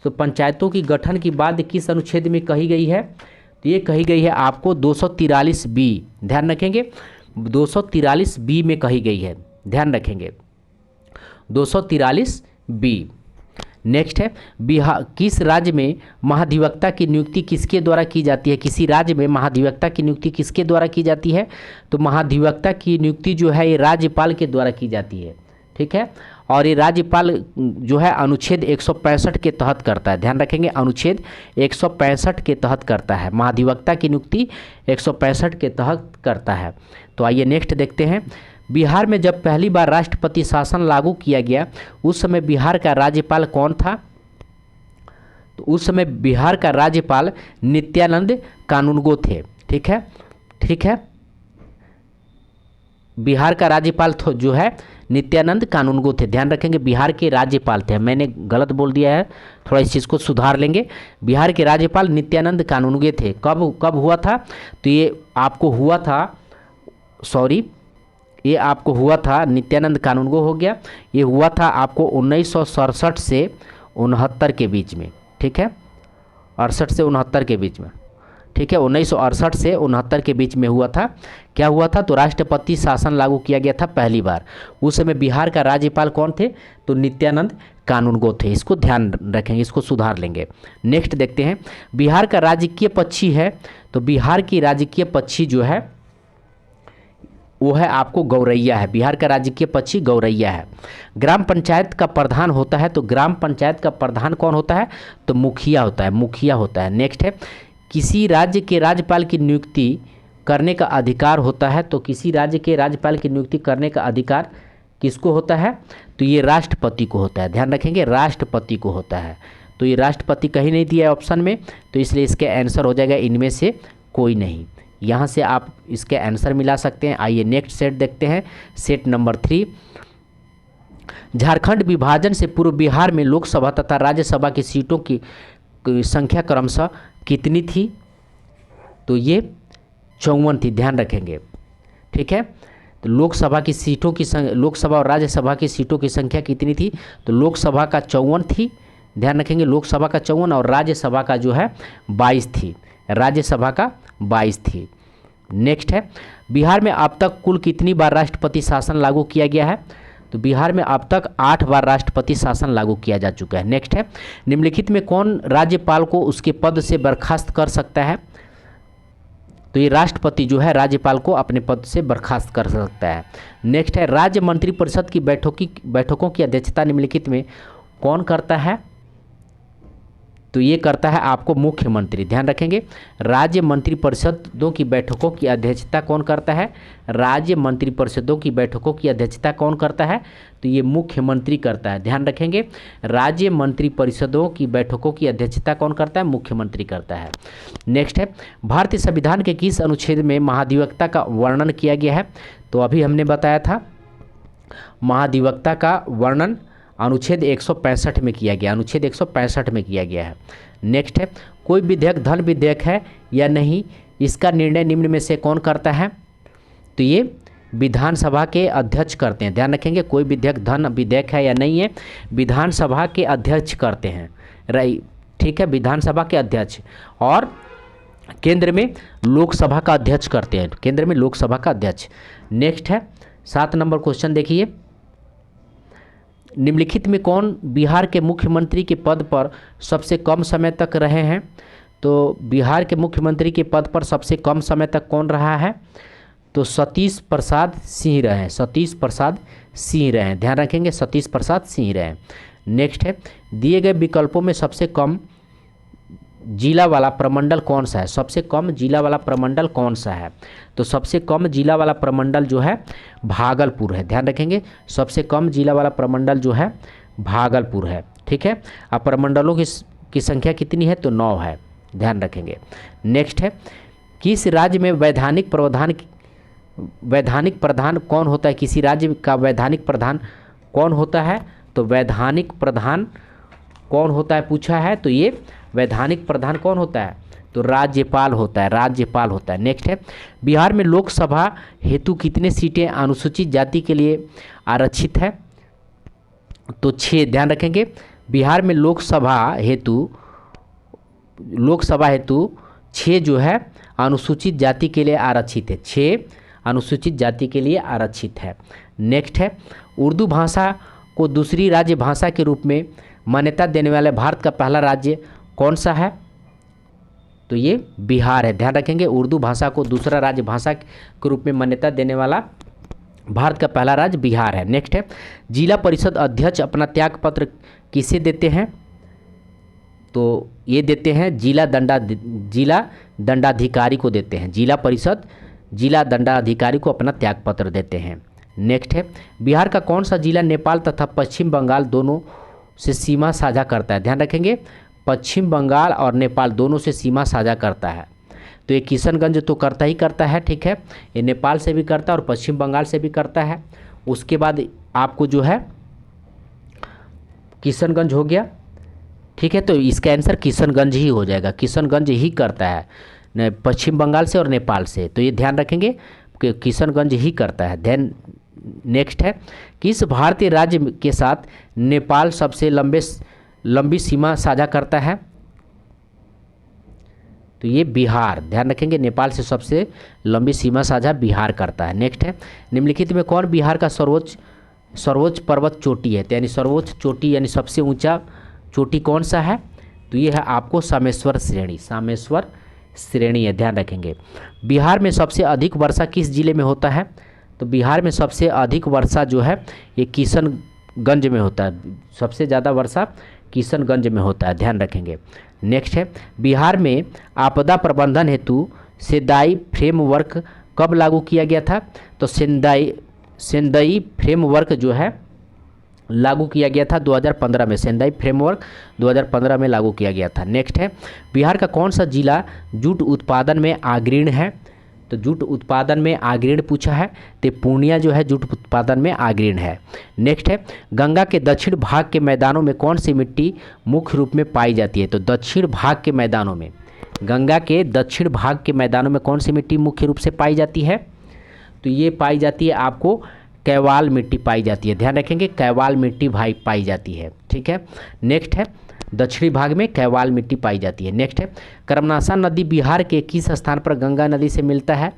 तो पंचायतों की गठन की बात किस अनुच्छेद में कही गई है? तो ये कही गई है आपको 243B, ध्यान रखेंगे, 243B में कही गई है, ध्यान रखेंगे, 243B। नेक्स्ट है, बिहार किस राज्य में महाधिवक्ता की नियुक्ति किसके द्वारा की जाती है? किसी राज्य में महाधिवक्ता की नियुक्ति किसके द्वारा की जाती है? तो महाधिवक्ता की नियुक्ति जो है ये राज्यपाल के द्वारा की जाती है, ठीक है। और ये राज्यपाल जो है अनुच्छेद 165 के तहत करता है, ध्यान रखेंगे, अनुच्छेद 165 के तहत करता है, महाधिवक्ता की नियुक्ति 165 के तहत करता है। तो आइए नेक्स्ट देखते हैं, बिहार में जब पहली बार राष्ट्रपति शासन लागू किया गया उस समय बिहार का राज्यपाल कौन था? तो उस समय बिहार का राज्यपाल नित्यानंद कानूनगो थे, ठीक है, ठीक है। बिहार का राज्यपाल तो जो है नित्यानंद कानूनगो थे, ध्यान रखेंगे, बिहार के राज्यपाल थे। मैंने गलत बोल दिया है, थोड़ा इस चीज़ को सुधार लेंगे। बिहार के राज्यपाल नित्यानंद कानूनगो थे। कब हुआ था? तो ये आपको हुआ था, सॉरी, ये आपको हुआ था, नित्यानंद कानूनगो हो गया, ये हुआ था आपको 1967 से 69 के बीच में, ठीक है, 68 से 69 के बीच में, ठीक है, 1968 से 69 के बीच में हुआ था। क्या हुआ था? तो राष्ट्रपति शासन लागू किया गया था पहली बार। उस समय बिहार का राज्यपाल कौन थे? तो नित्यानंद कानूनगो थे। इसको ध्यान रखेंगे, इसको सुधार लेंगे। नेक्स्ट देखते हैं, बिहार का राजकीय पक्षी है, तो बिहार की राजकीय पक्षी जो है वो है आपको गौरैया है। बिहार का राजकीय पक्षी गौरैया है। ग्राम पंचायत का प्रधान होता है, तो ग्राम पंचायत का प्रधान कौन होता है? तो मुखिया होता है, मुखिया होता है। नेक्स्ट है, किसी राज्य के राज्यपाल की नियुक्ति करने का अधिकार होता है, तो किसी राज्य के राज्यपाल की नियुक्ति करने का अधिकार किसको होता है? तो ये राष्ट्रपति को होता है। ध्यान रखेंगे, राष्ट्रपति को होता है। तो ये राष्ट्रपति कहीं नहीं दिया है ऑप्शन में, तो इसलिए इसके आंसर हो जाएगा इनमें से कोई नहीं। यहाँ से आप इसके आंसर मिला सकते हैं। आइए नेक्स्ट सेट देखते हैं, सेट नंबर 3। झारखंड विभाजन से पूर्व बिहार में लोकसभा तथा राज्यसभा की सीटों की संख्या क्रमशः कितनी थी? तो ये 54 थी। ध्यान रखेंगे, ठीक है। तो लोकसभा की सीटों की लोकसभा और राज्यसभा की सीटों की संख्या कितनी थी? तो लोकसभा का 54 थी। ध्यान रखेंगे, लोकसभा का 54 और राज्यसभा का जो है 22 थी। राज्यसभा का 22 थी। नेक्स्ट है, बिहार में अब तक कुल कितनी बार राष्ट्रपति शासन लागू किया गया है? तो बिहार में अब तक 8 बार राष्ट्रपति शासन लागू किया जा चुका है। नेक्स्ट है, निम्नलिखित में कौन राज्यपाल को उसके पद से बर्खास्त कर सकता है? तो ये राष्ट्रपति जो है राज्यपाल को अपने पद से बर्खास्त कर सकता है। नेक्स्ट है, राज्य मंत्रिपरिषद की बैठकों की अध्यक्षता निम्नलिखित में कौन करता है? तो ये करता है आपको मुख्यमंत्री। ध्यान रखेंगे, राज्य मंत्रिपरिषदों की बैठकों की अध्यक्षता कौन करता है? राज्य मंत्रिपरिषदों की बैठकों की अध्यक्षता कौन करता है? तो ये मुख्यमंत्री करता है। ध्यान रखेंगे, राज्य मंत्रिपरिषदों की बैठकों की अध्यक्षता कौन करता है? मुख्यमंत्री करता है। नेक्स्ट है, भारतीय संविधान के किस अनुच्छेद में महाधिवक्ता का वर्णन किया गया है? तो अभी हमने बताया था महाधिवक्ता का वर्णन अनुच्छेद 165 में किया गया, अनुच्छेद 165 में किया गया है। नेक्स्ट है, कोई विधेयक धन विधेयक है या नहीं, इसका निर्णय निम्न में से कौन करता है? तो ये विधानसभा के अध्यक्ष करते हैं। ध्यान रखेंगे, कोई विधेयक धन विधेयक है या नहीं है, विधानसभा के अध्यक्ष करते हैं। राइट, ठीक है, विधानसभा के अध्यक्ष। और केंद्र में लोकसभा का अध्यक्ष करते हैं, केंद्र में लोकसभा का अध्यक्ष। नेक्स्ट है 7 नंबर क्वेश्चन देखिए, निम्नलिखित में कौन बिहार के मुख्यमंत्री के पद पर सबसे कम समय तक रहे हैं? तो बिहार के मुख्यमंत्री के पद पर सबसे कम समय तक कौन रहा है? तो सतीश प्रसाद सिंह रहे हैं, सतीश प्रसाद सिंह रहे हैं। ध्यान रखेंगे, सतीश प्रसाद सिंह रहे हैं। नेक्स्ट है, दिए गए विकल्पों में सबसे कम जिला वाला प्रमंडल कौन सा है? सबसे कम जिला वाला प्रमंडल कौन सा है? तो सबसे कम जिला वाला प्रमंडल जो है भागलपुर है। ध्यान रखेंगे, सबसे कम जिला वाला प्रमंडल जो है भागलपुर है। ठीक है, अब प्रमंडलों की संख्या कितनी है? तो 9 है। ध्यान रखेंगे। नेक्स्ट है, किस राज्य में वैधानिक प्रधान कौन होता है? किसी राज्य का वैधानिक प्रधान कौन होता है? तो वैधानिक प्रधान कौन होता है पूछा है, तो ये वैधानिक प्रधान कौन होता है? तो राज्यपाल होता है, राज्यपाल होता है। नेक्स्ट है, बिहार में लोकसभा हेतु कितने सीटें अनुसूचित जाति के लिए आरक्षित है? तो 6। ध्यान रखेंगे, बिहार में लोकसभा हेतु 6 जो है अनुसूचित जाति के लिए आरक्षित है, 6 अनुसूचित जाति के लिए आरक्षित है। नेक्स्ट है, उर्दू भाषा को दूसरी राज्य भाषा के रूप में मान्यता देने वाले भारत का पहला राज्य कौन सा है? तो ये बिहार है। ध्यान रखेंगे, उर्दू भाषा को दूसरा राज्य भाषा के रूप में मान्यता देने वाला भारत का पहला राज्य बिहार है। नेक्स्ट है, जिला परिषद अध्यक्ष अपना त्याग पत्र किसे देते हैं? तो ये देते हैं जिला दंडाधिकारी को देते हैं। जिला परिषद जिला दंडाधिकारी को अपना त्याग पत्र देते हैं। नेक्स्ट है, बिहार का कौन सा जिला नेपाल तथा पश्चिम बंगाल दोनों से सीमा साझा करता है? ध्यान रखेंगे, पश्चिम बंगाल और नेपाल दोनों से सीमा साझा करता है। तो ये किशनगंज तो करता ही करता है, ठीक है, ये नेपाल से भी करता है और पश्चिम बंगाल से भी करता है। उसके बाद आपको जो है किशनगंज हो गया, ठीक है, तो इसका आंसर किशनगंज ही हो जाएगा। किशनगंज ही करता है पश्चिम बंगाल से और नेपाल से, तो ये ध्यान रखेंगे कि किशनगंज ही करता है। देन नेक्स्ट है, किस भारतीय राज्य के साथ नेपाल सबसे लंबी सीमा साझा करता है? तो तो ये बिहार, ध्यान रखेंगे, नेपाल से सबसे लंबी सीमा साझा बिहार करता है। नेक्स्ट है, निम्नलिखित में कौन बिहार का सर्वोच्च पर्वत चोटी है, तो यानी सर्वोच्च चोटी यानी सबसे ऊंचा चोटी कौन सा है, तो ये है आपको सामेश्वर श्रेणी, सामेश्वर श्रेणी है, ध्यान रखेंगे। बिहार में सबसे अधिक वर्षा किस जिले में होता है, तो बिहार में सबसे अधिक वर्षा जो है ये किशनगंज में होता है, सबसे ज़्यादा वर्षा किशनगंज में होता है, ध्यान रखेंगे। नेक्स्ट है, बिहार में आपदा प्रबंधन हेतु सेंदाई फ्रेमवर्क कब लागू किया गया था, तो सेंदाई फ्रेमवर्क जो है लागू किया गया था 2015 में, सेंदाई फ्रेमवर्क 2015 में लागू किया गया था। नेक्स्ट है, बिहार का कौन सा जिला जूट उत्पादन में अग्रणी है, तो जूट उत्पादन में अग्रणी पूछा है, तो पूर्णिया जो है जूट उत्पादन में अग्रणी है। नेक्स्ट है, गंगा के दक्षिण भाग के मैदानों में कौन सी मिट्टी मुख्य रूप में पाई जाती है, तो दक्षिण भाग के मैदानों में, गंगा के दक्षिण भाग के मैदानों में कौन सी मिट्टी मुख्य रूप से पाई जाती है, तो ये पाई जाती है आपको कैवाल मिट्टी पाई जाती है, ध्यान रखेंगे, कैवाल मिट्टी भाई पाई जाती है, ठीक है। नेक्स्ट है, दक्षिणी भाग में कैवाल मिट्टी पाई जाती है। नेक्स्ट है, कर्मनाशा नदी बिहार के किस स्थान पर गंगा नदी से मिलता है,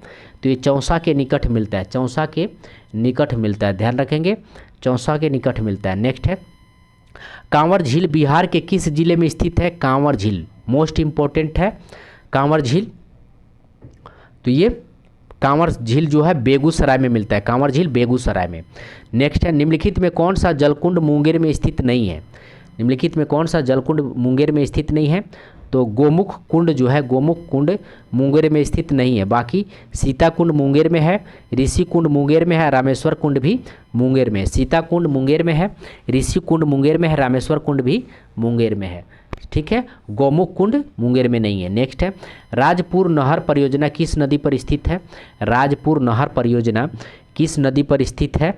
तो ये चौसा के निकट मिलता है, चौसा के निकट मिलता है, ध्यान रखेंगे, चौसा के निकट मिलता है। नेक्स्ट है, कांवर झील बिहार के किस जिले में स्थित है, कांवर झील मोस्ट इंपॉर्टेंट है, कांवर झील, तो ये कांवर झील जो है बेगूसराय में मिलता है, कांवर झील बेगूसराय में। नेक्स्ट है, निम्नलिखित में कौन सा जलकुंड मुंगेर में स्थित नहीं है, निम्नलिखित में कौन सा जलकुंड मुंगेर में स्थित नहीं है, तो गोमुख कुंड जो है, गोमुख कुंड मुंगेर में स्थित नहीं है, बाकी सीता कुंड मुंगेर में है, ऋषि कुंड मुंगेर में है, रामेश्वर कुंड भी मुंगेर में है, सीता कुंड मुंगेर में है, ऋषि कुंड मुंगेर में है, रामेश्वर कुंड भी मुंगेर में है, ठीक है, गोमुख कुंड मुंगेर में नहीं है। नेक्स्ट है, राजपुर नहर परियोजना किस नदी पर स्थित है, राजपुर नहर परियोजना किस नदी पर स्थित है,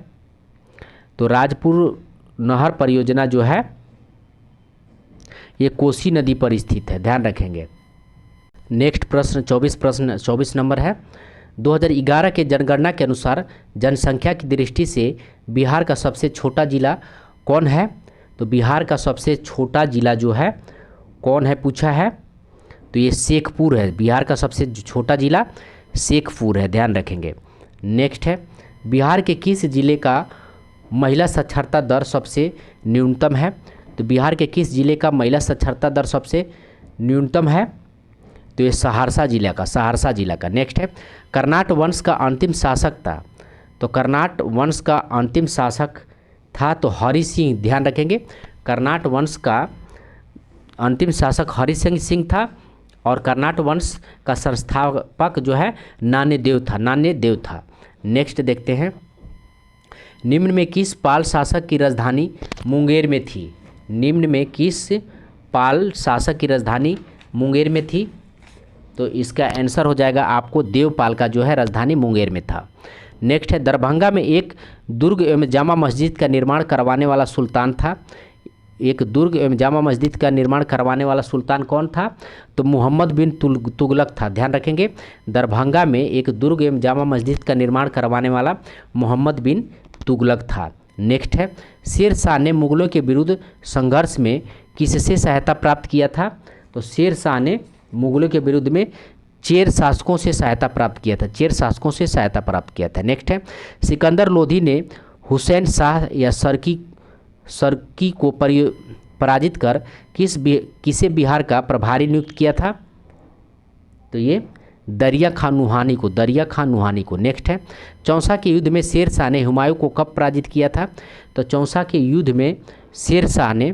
तो राजपुर नहर परियोजना जो है ये कोसी नदी पर स्थित है, ध्यान रखेंगे। नेक्स्ट प्रश्न 24 नंबर है, 2011 के जनगणना के अनुसार जनसंख्या की दृष्टि से बिहार का सबसे छोटा जिला कौन है, तो बिहार का सबसे छोटा जिला जो है कौन है पूछा है, तो ये शेखपुर है, बिहार का सबसे छोटा जिला शेखपुर है, ध्यान रखेंगे। नेक्स्ट है, बिहार के किस जिले का महिला साक्षरता दर सबसे न्यूनतम है, तो बिहार के किस जिले का महिला साक्षरता दर सबसे न्यूनतम है, तो ये सहरसा जिला का। नेक्स्ट है, कर्नाट वंश का अंतिम शासक था, तो कर्नाट वंश का अंतिम शासक था तो हरि सिंह, ध्यान रखेंगे, कर्नाट वंश का अंतिम शासक हरि सिंह था, और कर्नाट वंश का संस्थापक जो है नान्यदेव था। नेक्स्ट देखते हैं, निम्न में किस पाल शासक की राजधानी मुंगेर में थी, निम्न में किस पाल शासक की राजधानी मुंगेर में थी, तो इसका आंसर हो जाएगा आपको देवपाल का जो है राजधानी मुंगेर में था। नेक्स्ट है, दरभंगा में एक दुर्ग एवं जामा मस्जिद का निर्माण करवाने वाला सुल्तान था, एक दुर्ग एवं जामा मस्जिद का निर्माण करवाने वाला सुल्तान कौन था, तो मोहम्मद बिन तुगलक था, ध्यान रखेंगे, दरभंगा में एक दुर्ग एवं जामा मस्जिद का निर्माण करवाने वाला मोहम्मद बिन तुगलक था। नेक्स्ट है, शेर शाह ने मुगलों के विरुद्ध संघर्ष में किससे सहायता प्राप्त किया था, तो शेर शाह ने मुगलों के विरुद्ध में चेर शासकों से सहायता प्राप्त किया था, चेर शासकों से सहायता प्राप्त किया था। नेक्स्ट है, सिकंदर लोधी ने हुसैन शाह या सरकी को पराजित कर किसे बिहार का प्रभारी नियुक्त किया था, तो ये दरिया खान नुहानी को। नेक्स्ट है, चौसा के युद्ध में शेर शाह ने हुमायूं को कब पराजित किया था, तो चौसा के युद्ध में शेर शाह ने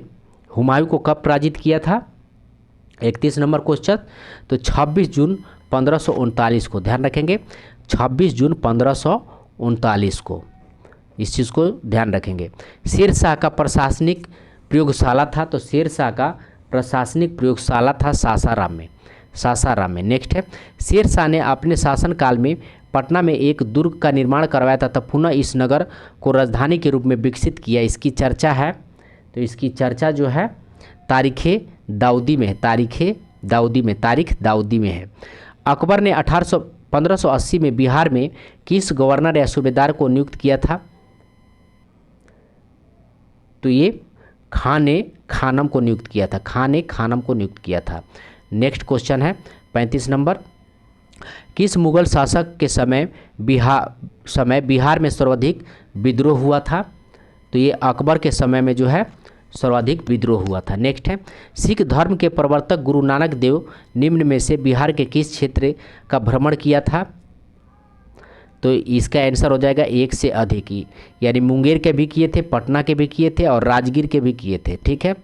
हुमायूं को कब पराजित किया था, 31 नंबर क्वेश्चन, तो 26 जून 1539 को, ध्यान रखेंगे, 26 जून 1539 को, इस चीज़ को ध्यान रखेंगे। शेर शाह का प्रशासनिक प्रयोगशाला था, तो शेर शाह का प्रशासनिक प्रयोगशाला था सासाराम में। नेक्स्ट है, शेर शाह ने अपने शासनकाल में पटना में एक दुर्ग का निर्माण करवाया था, तब पुनः इस नगर को राजधानी के रूप में विकसित किया, इसकी चर्चा है, तो इसकी चर्चा जो है तारीख दाऊदी में है। अकबर ने 1580 में बिहार में किस गवर्नर या सूबेदार को नियुक्त किया था, तो ये खाने खानम को नियुक्त किया था। नेक्स्ट क्वेश्चन है, 35 नंबर, किस मुगल शासक के समय बिहार में सर्वाधिक विद्रोह हुआ था? तो ये अकबर के समय में जो है सर्वाधिक विद्रोह हुआ था। नेक्स्ट है, सिख धर्म के प्रवर्तक गुरु नानक देव निम्न में से बिहार के किस क्षेत्र का भ्रमण किया था? तो इसका आंसर हो जाएगा एक से अधिक ही, यानी मुंगेर के भी किए थे, पटना के भी किए थे और राजगीर के भी किए थे। ठीक है,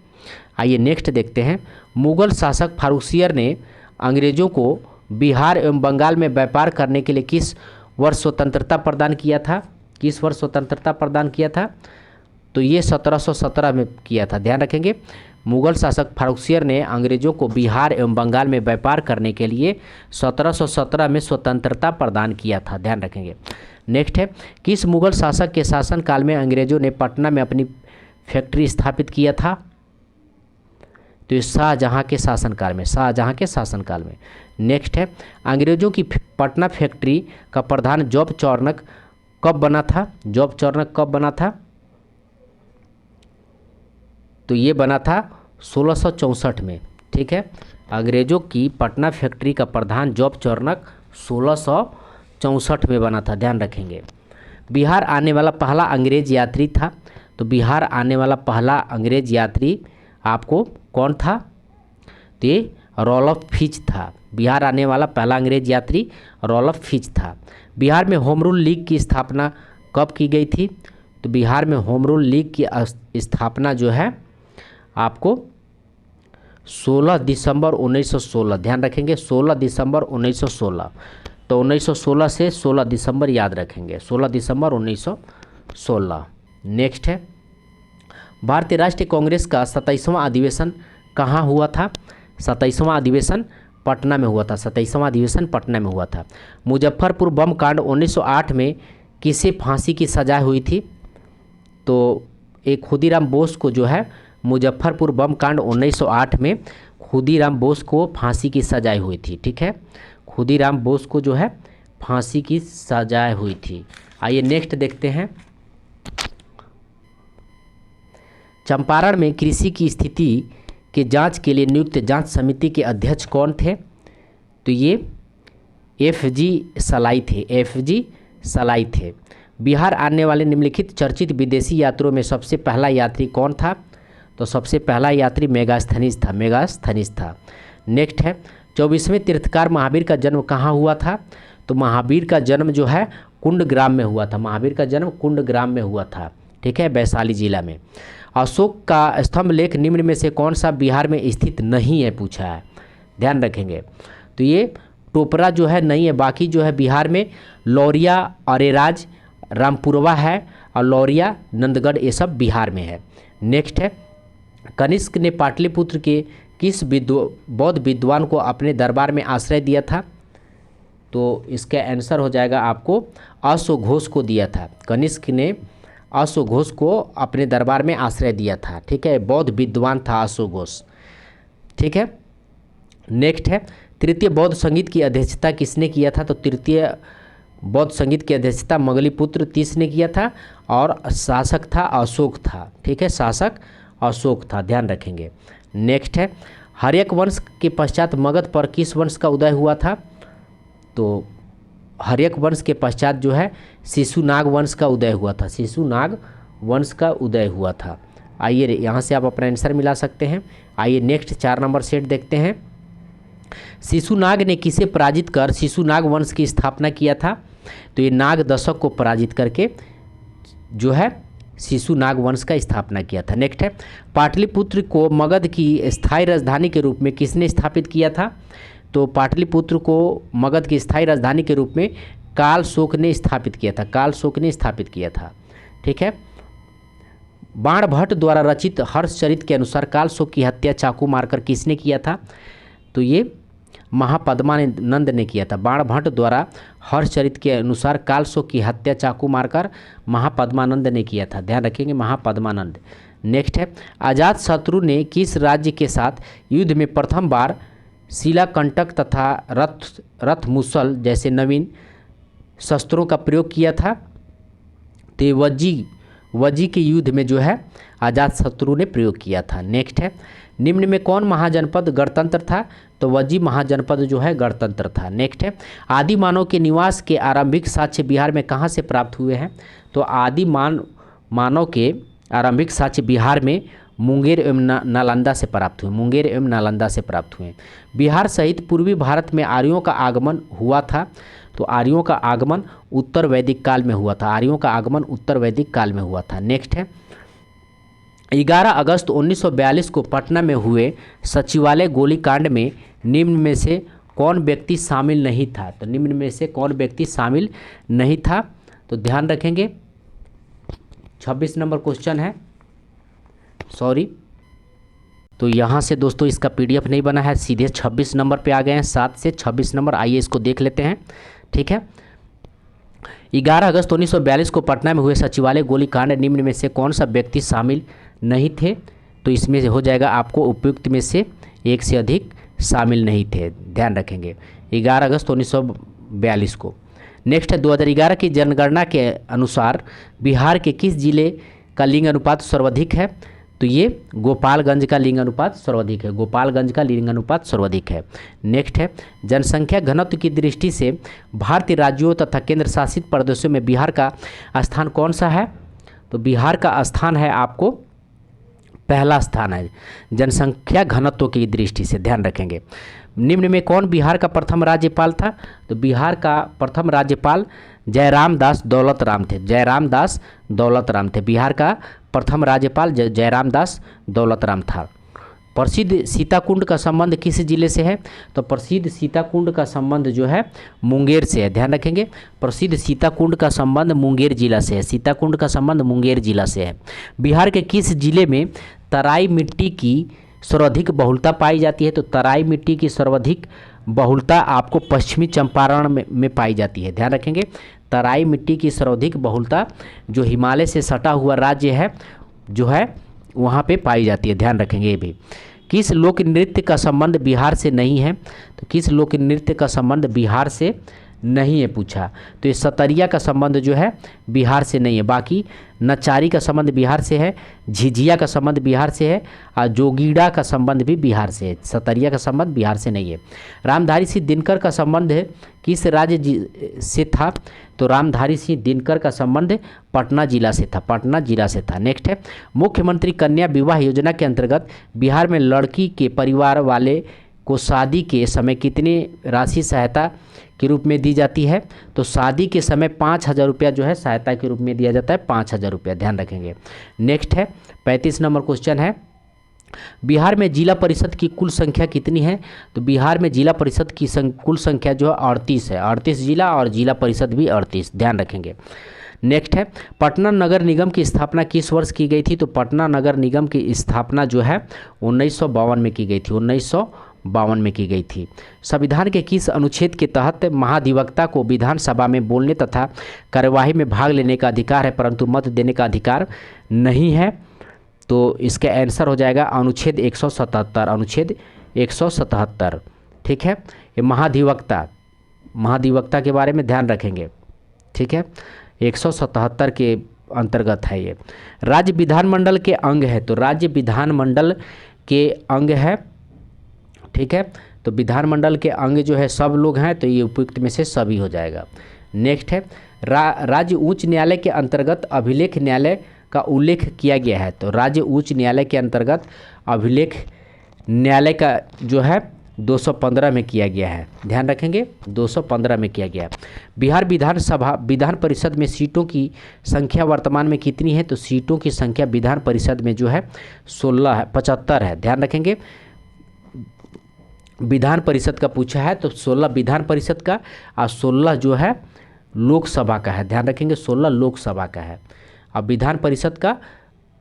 आइए नेक्स्ट देखते हैं। मुगल शासक फारुखसियर ने अंग्रेजों को बिहार एवं बंगाल में व्यापार करने के लिए किस वर्ष स्वतंत्रता प्रदान किया था? किस वर्ष स्वतंत्रता प्रदान किया था? तो ये 1717 में किया था। ध्यान रखेंगे, मुगल शासक फारुखसियर ने अंग्रेजों को बिहार एवं बंगाल में व्यापार करने के लिए 1717 में स्वतंत्रता प्रदान किया था। ध्यान रखेंगे। नेक्स्ट है, किस मुगल शासक के शासनकाल में अंग्रेजों ने पटना में अपनी फैक्ट्री स्थापित किया था? तो ये शाहजहां के शासनकाल में, शाहजहां के शासनकाल में। नेक्स्ट है, अंग्रेजों की पटना फैक्ट्री का प्रधान जॉब चार्नक कब बना था? जॉब चार्नक कब बना था? तो ये बना था 1664 में। ठीक है, अंग्रेजों की पटना फैक्ट्री का प्रधान जॉब चार्नक 1664 में बना था। ध्यान रखेंगे। बिहार आने वाला पहला अंग्रेज यात्री था? तो बिहार आने वाला पहला अंग्रेज यात्री आपको कौन था? तो ये रॉल्फ फिच था। बिहार आने वाला पहला अंग्रेज यात्री रॉल्फ फिच था। बिहार में होम रूल लीग की स्थापना कब की गई थी? तो बिहार में होम रूल लीग की स्थापना जो है आपको 16 दिसंबर 1916, ध्यान रखेंगे 16 दिसंबर 1916। तो 1916 से 16 दिसंबर याद रखेंगे, 16 दिसंबर 1916। नेक्स्ट है, भारतीय राष्ट्रीय कांग्रेस का 27वां अधिवेशन कहाँ हुआ था? 27वां अधिवेशन पटना में हुआ था। 27वां अधिवेशन पटना में हुआ था। मुजफ्फरपुर बम कांड 1908 में किसे फांसी की सजा हुई थी? तो एक खुदीराम बोस को जो है मुजफ्फरपुर बम कांड 1908 में खुदीराम बोस को फांसी की सजाएं हुई थी। ठीक है, खुदीराम बोस को जो है फांसी की सजाएं हुई थी। आइए नेक्स्ट देखते हैं। चंपारण में कृषि की स्थिति के जांच के लिए नियुक्त जांच समिति के अध्यक्ष कौन थे? तो ये FG सलाई थे। FG सलाई थे। बिहार आने वाले निम्नलिखित चर्चित विदेशी यात्रियों में सबसे पहला यात्री कौन था? तो सबसे पहला यात्री मेगास्थनीज था। मेगास्थनीज था। नेक्स्ट है, 24वें तीर्थकार महावीर का जन्म कहाँ हुआ था? तो महावीर का जन्म जो है कुंडग्राम में हुआ था। महावीर का जन्म कुंडग्राम में हुआ था। ठीक है, वैशाली जिला में। अशोक का स्तंभ लेख निम्न में से कौन सा बिहार में स्थित नहीं है? पूछा है, ध्यान रखेंगे। तो ये टोपरा जो है नहीं है, बाकी जो है बिहार में लौरिया, अरेराज, रामपुरवा है और लौरिया, नंदगढ़, ये सब बिहार में है। नेक्स्ट है, कनिष्क ने पाटलिपुत्र के किस बौद्ध विद्वान को अपने दरबार में आश्रय दिया था? तो इसका आंसर हो जाएगा आपको अश्वघोष को दिया था। कनिष्क ने अश्वघोष को अपने दरबार में आश्रय दिया था। ठीक है, बौद्ध विद्वान था अश्वघोष। ठीक है, नेक्स्ट है, तृतीय बौद्ध संगीत की अध्यक्षता किसने किया था? तो तृतीय बौद्ध संगीत की अध्यक्षता मंगलीपुत्र तीस ने किया था और शासक था अशोक था। ठीक है, शासक अशोक था। ध्यान रखेंगे। नेक्स्ट है, हर्यक वंश के पश्चात मगध पर किस वंश का उदय हुआ था? तो हर्यक वंश के पश्चात जो है शिशुनाग वंश का उदय हुआ था। शिशुनाग वंश का उदय हुआ था। आइए यहाँ से आप अपना आंसर मिला सकते हैं। आइए नेक्स्ट 4 नंबर सेट देखते हैं। शिशुनाग ने किसे पराजित कर शिशुनाग वंश की स्थापना किया था? तो ये नाग दशक को पराजित करके जो है शिशुनाग वंश का स्थापना किया था। नेक्स्ट है, पाटलिपुत्र को मगध की स्थायी राजधानी के रूप में किसने स्थापित किया था? तो पाटलिपुत्र को मगध की स्थायी राजधानी के रूप में कालशोक ने स्थापित किया था। कालशोक ने स्थापित किया था। ठीक है, बाणभट्ट द्वारा रचित हर्षचरित के अनुसार कालशोक की हत्या चाकू मारकर किसने किया था? तो ये महापद्मानंद ने किया था। बाणभट्ट द्वारा हर्षचरित के अनुसार कालशोक की हत्या चाकू मारकर महापद्मानंद ने किया था। ध्यान रखेंगे, महापद्मानंद। नेक्स्ट है, अजात शत्रु ने किस राज्य के साथ युद्ध में प्रथम बार शिलाकंटक तथा रथ मुसल जैसे नवीन शस्त्रों का प्रयोग किया था? तो वजी के युद्ध में जो है अजातशत्रु ने प्रयोग किया था। नेक्स्ट है, निम्न में कौन महाजनपद गणतंत्र था? तो वजी महाजनपद जो है गणतंत्र था। नेक्स्ट है, आदि मानव के निवास के आरंभिक साक्ष्य बिहार में कहाँ से प्राप्त हुए हैं? तो आदि मानव के आरंभिक साक्ष्य बिहार में मुंगेर एवं नालंदा से प्राप्त हुए, मुंगेर एवं नालंदा से प्राप्त हुए। बिहार सहित पूर्वी भारत में आर्यों का आगमन हुआ था। तो आर्यों का आगमन उत्तर वैदिक काल में हुआ था, आर्यों का आगमन उत्तर वैदिक काल में हुआ था। नेक्स्ट है, 11 अगस्त 1942 को पटना में हुए सचिवालय गोलीकांड में निम्न में से कौन व्यक्ति शामिल नहीं था? तो निम्न में से कौन व्यक्ति शामिल नहीं था? तो ध्यान रखेंगे 26 नंबर क्वेश्चन है, सॉरी, तो यहाँ से दोस्तों इसका पीडीएफ नहीं बना है, सीधे 26 नंबर पे आ गए हैं, 7 से 26 नंबर। आइए इसको देख लेते हैं। ठीक है, 11 अगस्त 1942 को पटना में हुए सचिवालय गोलीकांड निम्न में से कौन सा व्यक्ति शामिल नहीं थे? तो इसमें हो जाएगा आपको उपयुक्त में से एक से अधिक शामिल नहीं थे, ध्यान रखेंगे 11 अगस्त 1942 को। नेक्स्ट है, 2011 की जनगणना के अनुसार बिहार के किस जिले का लिंग अनुपात सर्वाधिक है? तो ये गोपालगंज का लिंग अनुपात सर्वाधिक है, गोपालगंज का लिंग अनुपात सर्वाधिक है। नेक्स्ट है, जनसंख्या घनत्व की दृष्टि से भारतीय राज्यों तथा केंद्र शासित प्रदेशों में बिहार का स्थान कौन सा है? तो बिहार का स्थान है आपको पहला स्थान है जनसंख्या घनत्व की दृष्टि से, ध्यान रखेंगे। निम्न में कौन बिहार का प्रथम राज्यपाल था? तो बिहार का प्रथम राज्यपाल जयराम दास दौलत राम थे, जयराम दास दौलत राम थे। बिहार का प्रथम राज्यपाल जयराम दास दौलत राम था। प्रसिद्ध सीताकुंड का संबंध किस जिले से है? तो प्रसिद्ध सीताकुंड का संबंध जो है मुंगेर से है, ध्यान रखेंगे। प्रसिद्ध सीताकुंड का संबंध मुंगेर जिला से है, सीताकुंड का संबंध मुंगेर जिला से है। बिहार के किस जिले में तराई मिट्टी की सर्वाधिक बहुलता पाई जाती है? तो तराई मिट्टी की सर्वाधिक बहुलता आपको पश्चिमी चंपारण में पाई जाती है, ध्यान रखेंगे। तराई मिट्टी की सर्वाधिक बहुलता जो हिमालय से सटा हुआ राज्य है जो है वहाँ पे पाई जाती है, ध्यान रखेंगे ये भी। किस लोक नृत्य का संबंध बिहार से नहीं है? तो किस लोक नृत्य का संबंध बिहार से नहीं है पूछा? तो ये सतरिया का संबंध जो है बिहार से नहीं है। बाकी नचारी का संबंध बिहार से है, झिझिया का संबंध बिहार से है और जोगीड़ा का संबंध भी बिहार से है। सतरिया का संबंध बिहार से नहीं है। रामधारी सिंह दिनकर का संबंध किस राज्य से था? तो रामधारी सिंह दिनकर का संबंध पटना जिला से था, पटना जिला से था। नेक्स्ट है, मुख्यमंत्री कन्या विवाह योजना के अंतर्गत बिहार में लड़की के परिवार वाले को शादी के समय कितनी राशि सहायता के रूप में दी जाती है? तो शादी के समय 5,000 रुपया जो है सहायता के रूप में दिया जाता है, 5,000 रुपया, ध्यान रखेंगे। नेक्स्ट है 35 नंबर क्वेश्चन है, बिहार में जिला परिषद की कुल संख्या कितनी है? तो बिहार में जिला परिषद की कुल संख्या जो है 38 है, 38 जिला और जिला परिषद भी 38, ध्यान रखेंगे। नेक्स्ट है, पटना नगर निगम की स्थापना किस वर्ष की गई थी? तो पटना नगर निगम की स्थापना जो है 1952 में की गई थी, 1952 में की गई थी। संविधान के किस अनुच्छेद के तहत महाधिवक्ता को विधानसभा में बोलने तथा कार्यवाही में भाग लेने का अधिकार है परंतु मत देने का अधिकार नहीं है? तो इसका आंसर हो जाएगा अनुच्छेद 177, अनुच्छेद 177। ठीक है, ये महाधिवक्ता के बारे में ध्यान रखेंगे। ठीक है, 177 के अंतर्गत है ये। राज्य विधानमंडल के अंग है, तो राज्य विधानमंडल के अंग है। ठीक है, तो विधानमंडल के अंग जो है सब लोग हैं, तो ये उपयुक्त में से सभी हो जाएगा। नेक्स्ट है, राज्य उच्च न्यायालय के अंतर्गत अभिलेख न्यायालय का उल्लेख किया गया है। तो राज्य उच्च न्यायालय के अंतर्गत अभिलेख न्यायालय का जो है 215 में किया गया है, ध्यान रखेंगे 215 में किया गया है। बिहार विधान परिषद में सीटों की संख्या वर्तमान में कितनी है? तो सीटों की संख्या विधान परिषद में जो है 16 है, 75 है, ध्यान रखेंगे। विधान परिषद का पूछा है तो 16 विधान परिषद का और 16 जो है लोकसभा का है, ध्यान रखेंगे 16 लोकसभा का है। अब विधान परिषद का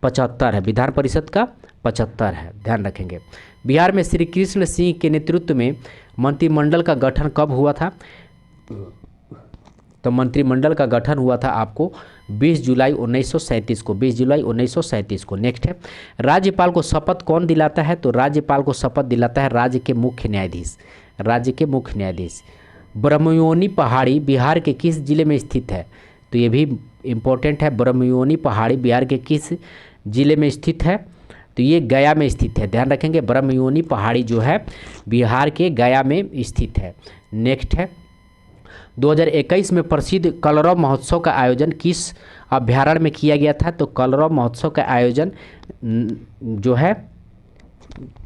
75 है, विधान परिषद का 75 है, ध्यान रखेंगे। बिहार में श्री कृष्ण सिंह के नेतृत्व में मंत्रिमंडल का गठन कब हुआ था? तो मंत्रिमंडल का गठन हुआ था आपको 20 जुलाई 1937 को, 20 जुलाई 1937 को। नेक्स्ट है, राज्यपाल को शपथ कौन दिलाता है? तो राज्यपाल को शपथ दिलाता है राज्य के मुख्य न्यायाधीश, राज्य के मुख्य न्यायाधीश। ब्रह्मयोनी पहाड़ी बिहार के किस जिले में स्थित है? तो ये भी इम्पोर्टेंट है। ब्रह्मयोनी पहाड़ी बिहार के किस जिले में स्थित है? तो ये गया में स्थित है। ध्यान रखेंगे, ब्रह्मयोनी पहाड़ी जो है बिहार के गया में स्थित है। नेक्स्ट है 2021 में प्रसिद्ध कलरव महोत्सव का आयोजन किस अभ्यारण्य में किया गया था? तो कलरव महोत्सव का आयोजन जो है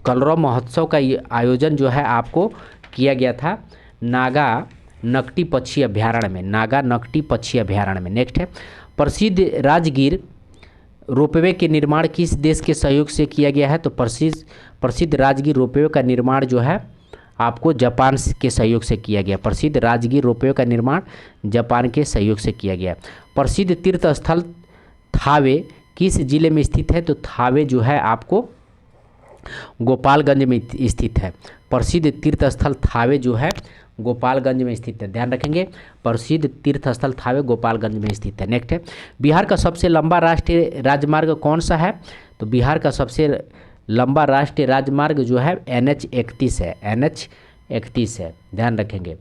कलरव महोत्सव का आयोजन जो है आपको किया गया था नागा नकटी पक्षी अभ्यारण्य में, नागा नकटी पक्षी अभ्यारण्य में। नेक्स्ट है प्रसिद्ध राजगीर रोपवे के निर्माण किस देश के सहयोग से किया गया है? तो प्रसिद्ध राजगीर रोपवे का निर्माण जो है आपको जापान के सहयोग से किया गया। प्रसिद्ध राजगीर रोपवे का निर्माण जापान के सहयोग से किया गया। प्रसिद्ध तीर्थ स्थल थावे किस जिले में स्थित है? तो थावे जो है आपको गोपालगंज में स्थित है। प्रसिद्ध तीर्थ स्थल थावे जो है गोपालगंज में स्थित है। ध्यान रखेंगे, प्रसिद्ध तीर्थ स्थल थावे गोपालगंज में स्थित है। नेक्स्ट है बिहार का सबसे लंबा राष्ट्रीय राजमार्ग कौन सा है? तो बिहार का सबसे लंबा राष्ट्रीय राजमार्ग जो है NH-31 है, NH-31 है। ध्यान रखेंगे,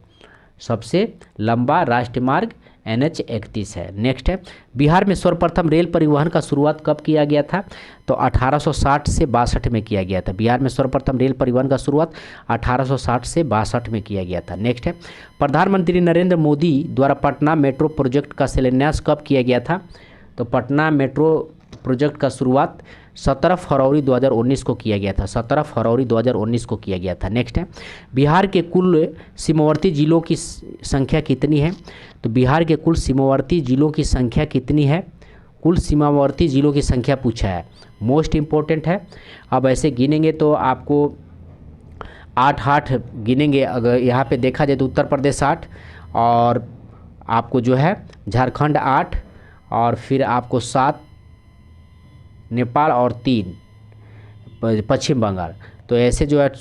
सबसे लंबा राष्ट्रीय मार्ग NH-31 है। नेक्स्ट है बिहार में सर्वप्रथम रेल परिवहन का शुरुआत कब किया गया था? तो 1860 से 62 में किया गया था। बिहार में सर्वप्रथम रेल परिवहन का शुरुआत 1860 से 62 में किया गया था। नेक्स्ट है प्रधानमंत्री नरेंद्र मोदी द्वारा पटना मेट्रो प्रोजेक्ट का शिलान्यास कब किया गया था? तो पटना मेट्रो प्रोजेक्ट का शुरुआत 17 फरवरी 2019 को किया गया था। 17 फरवरी 2019 को किया गया था। नेक्स्ट है बिहार के कुल सीमावर्ती जिलों की संख्या कितनी है? तो बिहार के कुल सीमावर्ती जिलों की संख्या कितनी है? कुल सीमावर्ती जिलों की संख्या पूछा है, मोस्ट इम्पोर्टेंट है। अब ऐसे गिनेंगे तो आपको 8 गिनेंगे। अगर यहाँ पे देखा जाए तो उत्तर प्रदेश 8 और आपको जो है झारखंड 8 और फिर आपको 7 नेपाल और 3 पश्चिम बंगाल। तो ऐसे जो है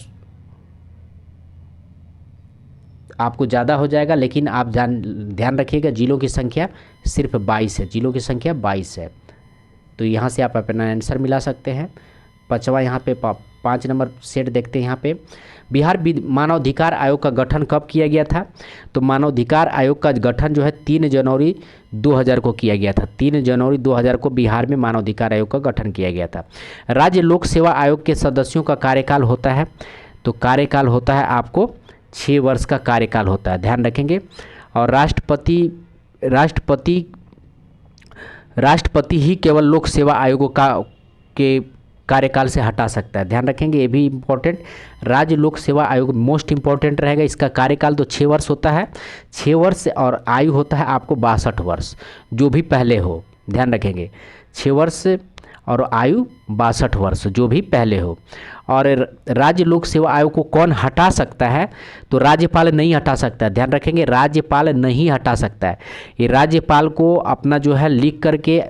आपको ज़्यादा हो जाएगा, लेकिन आप ध्यान रखिएगा जिलों की संख्या सिर्फ 22 है, जिलों की संख्या 22 है। तो यहाँ से आप अपना आंसर मिला सकते हैं। 5वां यहाँ पे 5 नंबर सेट देखते हैं। यहाँ पे बिहार मानवाधिकार आयोग का गठन कब किया गया था? तो मानवाधिकार आयोग का गठन जो है 3 जनवरी 2000 को किया गया था। 3 जनवरी 2000 को बिहार में मानवाधिकार आयोग का गठन किया गया था। राज्य लोक सेवा आयोग के सदस्यों का कार्यकाल होता है, तो कार्यकाल होता है आपको 6 वर्ष का कार्यकाल होता है। ध्यान रखेंगे। और राष्ट्रपति ही केवल लोक सेवा आयोगों के कार्यकाल से हटा सकता है। ध्यान रखेंगे, ये भी इम्पोर्टेंट। राज्य लोक सेवा आयोग मोस्ट इम्पोर्टेंट रहेगा। इसका कार्यकाल तो 6 वर्ष होता है, 6 वर्ष, और आयु होता है आपको 62 वर्ष, जो भी पहले हो। ध्यान रखेंगे, 6 वर्ष और आयु 62 वर्ष, जो भी पहले हो। और राज्य लोक सेवा आयोग को कौन हटा सकता है? तो राज्यपाल नहीं हटा सकता है। ध्यान रखेंगे, राज्यपाल नहीं हटा सकता है। ये राज्यपाल को अपना जो है लिख करके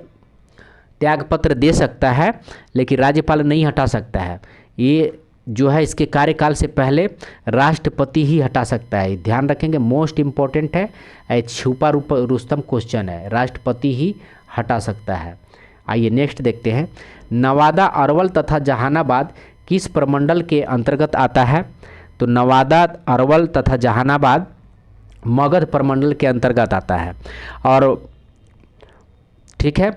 त्यागपत्र दे सकता है, लेकिन राज्यपाल नहीं हटा सकता है। ये जो है इसके कार्यकाल से पहले राष्ट्रपति ही हटा सकता है। ध्यान रखेंगे, मोस्ट इम्पोर्टेंट है, छुपा रुस्तम क्वेश्चन है, राष्ट्रपति ही हटा सकता है। आइए नेक्स्ट देखते हैं। नवादा, अरवल तथा जहानाबाद किस प्रमंडल के अंतर्गत आता है? तो नवादा, अरवल तथा जहानाबाद मगध प्रमंडल के अंतर्गत आता है। और ठीक है,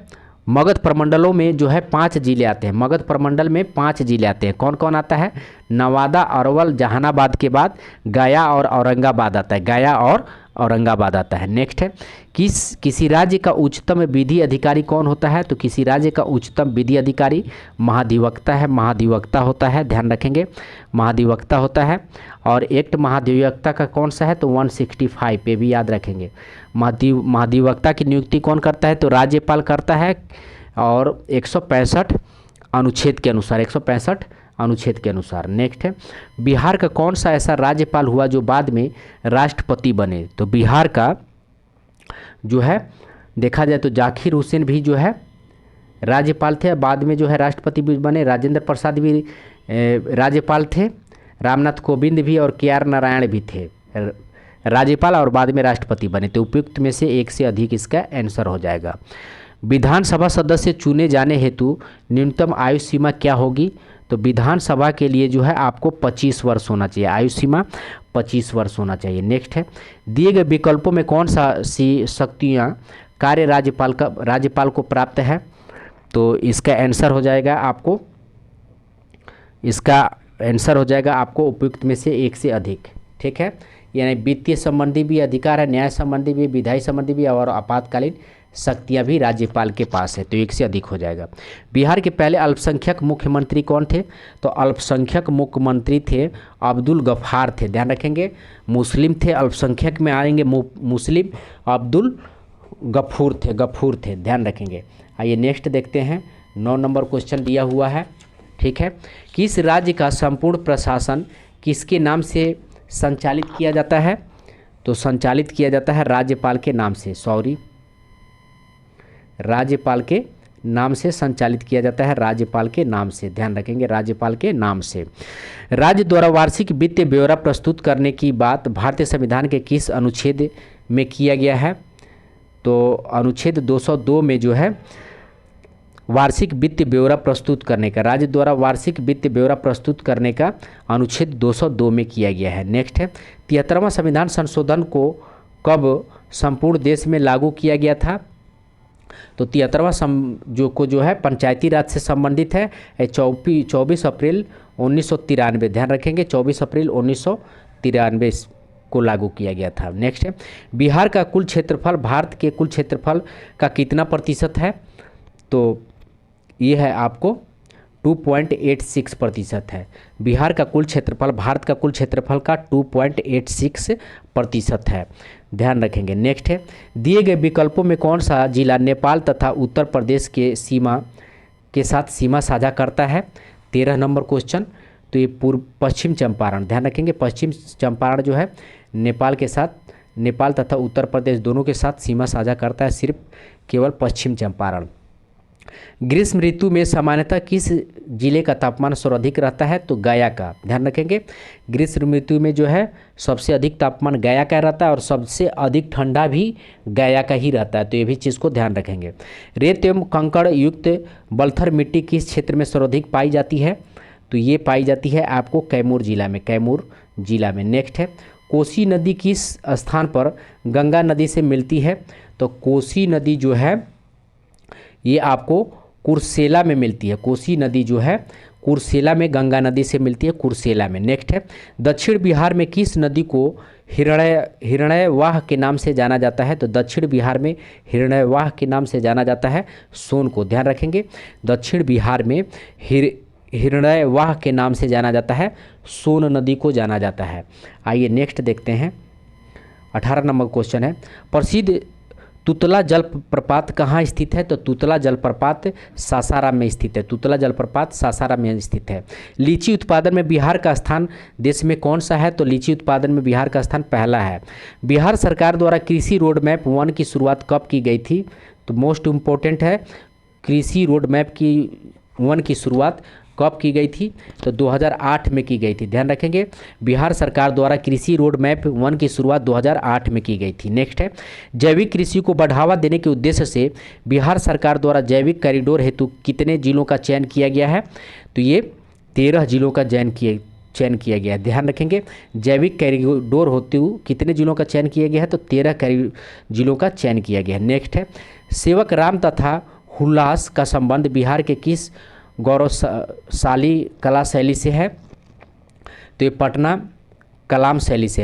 मगध प्रमंडलों में जो है 5 जिले आते हैं। मगध प्रमंडल में 5 जिले आते हैं। कौन कौन आता है? नवादा, अरवल, जहानाबाद के बाद गया और औरंगाबाद आता है। गया और औरंगाबाद आता है। नेक्स्ट है किसी राज्य का उच्चतम विधि अधिकारी कौन होता है? तो किसी राज्य का उच्चतम विधि अधिकारी महाधिवक्ता है, महाधिवक्ता होता है। ध्यान रखेंगे, महाधिवक्ता होता है। और एक्ट महाधिवक्ता का कौन सा है? तो 165 पे भी याद रखेंगे। महाधिवक्ता की नियुक्ति कौन करता है? तो राज्यपाल करता है, और 165 अनुच्छेद के अनुसार, 165 अनुच्छेद के अनुसार। नेक्स्ट है बिहार का कौन सा ऐसा राज्यपाल हुआ जो बाद में राष्ट्रपति बने? तो बिहार का जो है देखा जाए तो जाकिर हुसैन भी जो है राज्यपाल थे, बाद में जो है राष्ट्रपति भी बने। राजेंद्र प्रसाद भी राज्यपाल थे, रामनाथ कोविंद भी और KR नारायण भी थे राज्यपाल, और बाद में राष्ट्रपति बने। तो उपयुक्त में से एक से अधिक इसका आंसर हो जाएगा। विधानसभा सदस्य चुने जाने हेतु न्यूनतम आयु सीमा क्या होगी? तो विधानसभा के लिए जो है आपको 25 वर्ष होना चाहिए, आयु सीमा 25 वर्ष होना चाहिए। नेक्स्ट है दिए गए विकल्पों में कौन सा सी शक्तियाँ कार्य राज्यपाल को प्राप्त है? तो इसका आंसर हो जाएगा आपको उपयुक्त में से एक से अधिक। ठीक है, यानी वित्तीय संबंधी भी अधिकार है, न्याय संबंधी भी, विधायी संबंधी भी और आपातकालीन शक्तियां भी राज्यपाल के पास है, तो एक से अधिक हो जाएगा। बिहार के पहले अल्पसंख्यक मुख्यमंत्री कौन थे? तो अल्पसंख्यक मुख्यमंत्री थे अब्दुल गफ्फार थे। ध्यान रखेंगे, मुस्लिम थे, अल्पसंख्यक में आएंगे मुस्लिम, अब्दुल गफूर थे, ध्यान रखेंगे। आइए नेक्स्ट देखते हैं, 9 नंबर क्वेश्चन दिया हुआ है। ठीक है, किस राज्य का संपूर्ण प्रशासन किसके नाम से संचालित किया जाता है? तो संचालित किया जाता है राज्यपाल के नाम से, राज्यपाल के नाम से संचालित किया जाता है, राज्यपाल के नाम से, ध्यान रखेंगे, राज्यपाल के नाम से। राज्य द्वारा वार्षिक वित्तीय ब्यौरा प्रस्तुत करने की बात भारतीय संविधान के किस अनुच्छेद में किया गया है? तो अनुच्छेद 202 में जो है वार्षिक वित्तीय ब्यौरा प्रस्तुत करने का, राज्य द्वारा वार्षिक वित्तीय ब्यौरा प्रस्तुत करने का अनुच्छेद 202 में किया गया है। नेक्स्ट है, 73वां संविधान संशोधन को कब संपूर्ण देश में लागू किया गया था? तो 73वां जो है पंचायती राज से संबंधित है, 24 अप्रैल 1993, ध्यान रखेंगे, 24 अप्रैल 1993 को लागू किया गया था। नेक्स्ट है, बिहार का कुल क्षेत्रफल भारत के कुल क्षेत्रफल का कितना प्रतिशत है? तो ये है आपको 2.86% है। बिहार का कुल क्षेत्रफल भारत का कुल क्षेत्रफल का 2.86% है, ध्यान रखेंगे। नेक्स्ट है, दिए गए विकल्पों में कौन सा जिला नेपाल तथा उत्तर प्रदेश के साथ सीमा साझा करता है? 13 नंबर क्वेश्चन। तो ये पश्चिम चंपारण, ध्यान रखेंगे, पश्चिम चंपारण जो है नेपाल तथा उत्तर प्रदेश दोनों के साथ सीमा साझा करता है, सिर्फ केवल पश्चिम चंपारण। ग्रीष्म ऋतु में सामान्यतः किस जिले का तापमान सर्वाधिक रहता है? तो गया का, ध्यान रखेंगे, ग्रीष्म ऋतु में जो है सबसे अधिक तापमान गया का रहता है और सबसे अधिक ठंडा भी गया का ही रहता है, तो ये भी चीज़ को ध्यान रखेंगे। रेत एवं कंकड़ युक्त बलथर मिट्टी किस क्षेत्र में सर्वाधिक पाई जाती है? तो ये पाई जाती है आपको कैमूर जिला में, नेक्स्ट है, कोसी नदी किस स्थान पर गंगा नदी से मिलती है? तो कोसी नदी जो है ये आपको कुर्सेला में मिलती है, कोसी नदी जो है कुर्सेला में गंगा नदी से मिलती है, कुर्सेला में। नेक्स्ट है, दक्षिण बिहार में किस नदी को हिरण्यवाह के नाम से जाना जाता है? तो दक्षिण बिहार में हिरण्यवाह के नाम से जाना जाता है सोन को, ध्यान रखेंगे, दक्षिण बिहार में हिरण्यवाह के नाम से जाना जाता है, सोन नदी को जाना जाता है। आइए नेक्स्ट देखते हैं, 18 नंबर क्वेश्चन है, प्रसिद्ध तुतला जलप्रपात कहाँ स्थित है? तो तुतला जलप्रपात सासाराम में स्थित है। लीची उत्पादन में बिहार का स्थान देश में कौन सा है? तो लीची उत्पादन में बिहार का स्थान पहला है। बिहार सरकार द्वारा कृषि रोड मैप 1 की शुरुआत कब की गई थी? तो मोस्ट इम्पोर्टेंट है, कृषि रोड मैप की 1 की शुरुआत कब की गई थी? तो 2008 में की गई थी, ध्यान रखेंगे, बिहार सरकार द्वारा कृषि रोड मैप 1 की शुरुआत 2008 में की गई थी। नेक्स्ट है, जैविक कृषि को बढ़ावा देने के उद्देश्य से बिहार सरकार द्वारा जैविक कॉरिडोर हेतु कितने जिलों का चयन किया गया है? तो ये 13 जिलों का चयन किया गया है, ध्यान रखेंगे, जैविक कॉरिडोर होते हुए कितने जिलों का चयन किया गया है? तो 13 जिलों का चयन किया गया है। नेक्स्ट है, सेवक राम तथा हुल्लास का संबंध बिहार के किस गौरवशाली कला शैली से है? तो ये पटना कलाम शैली से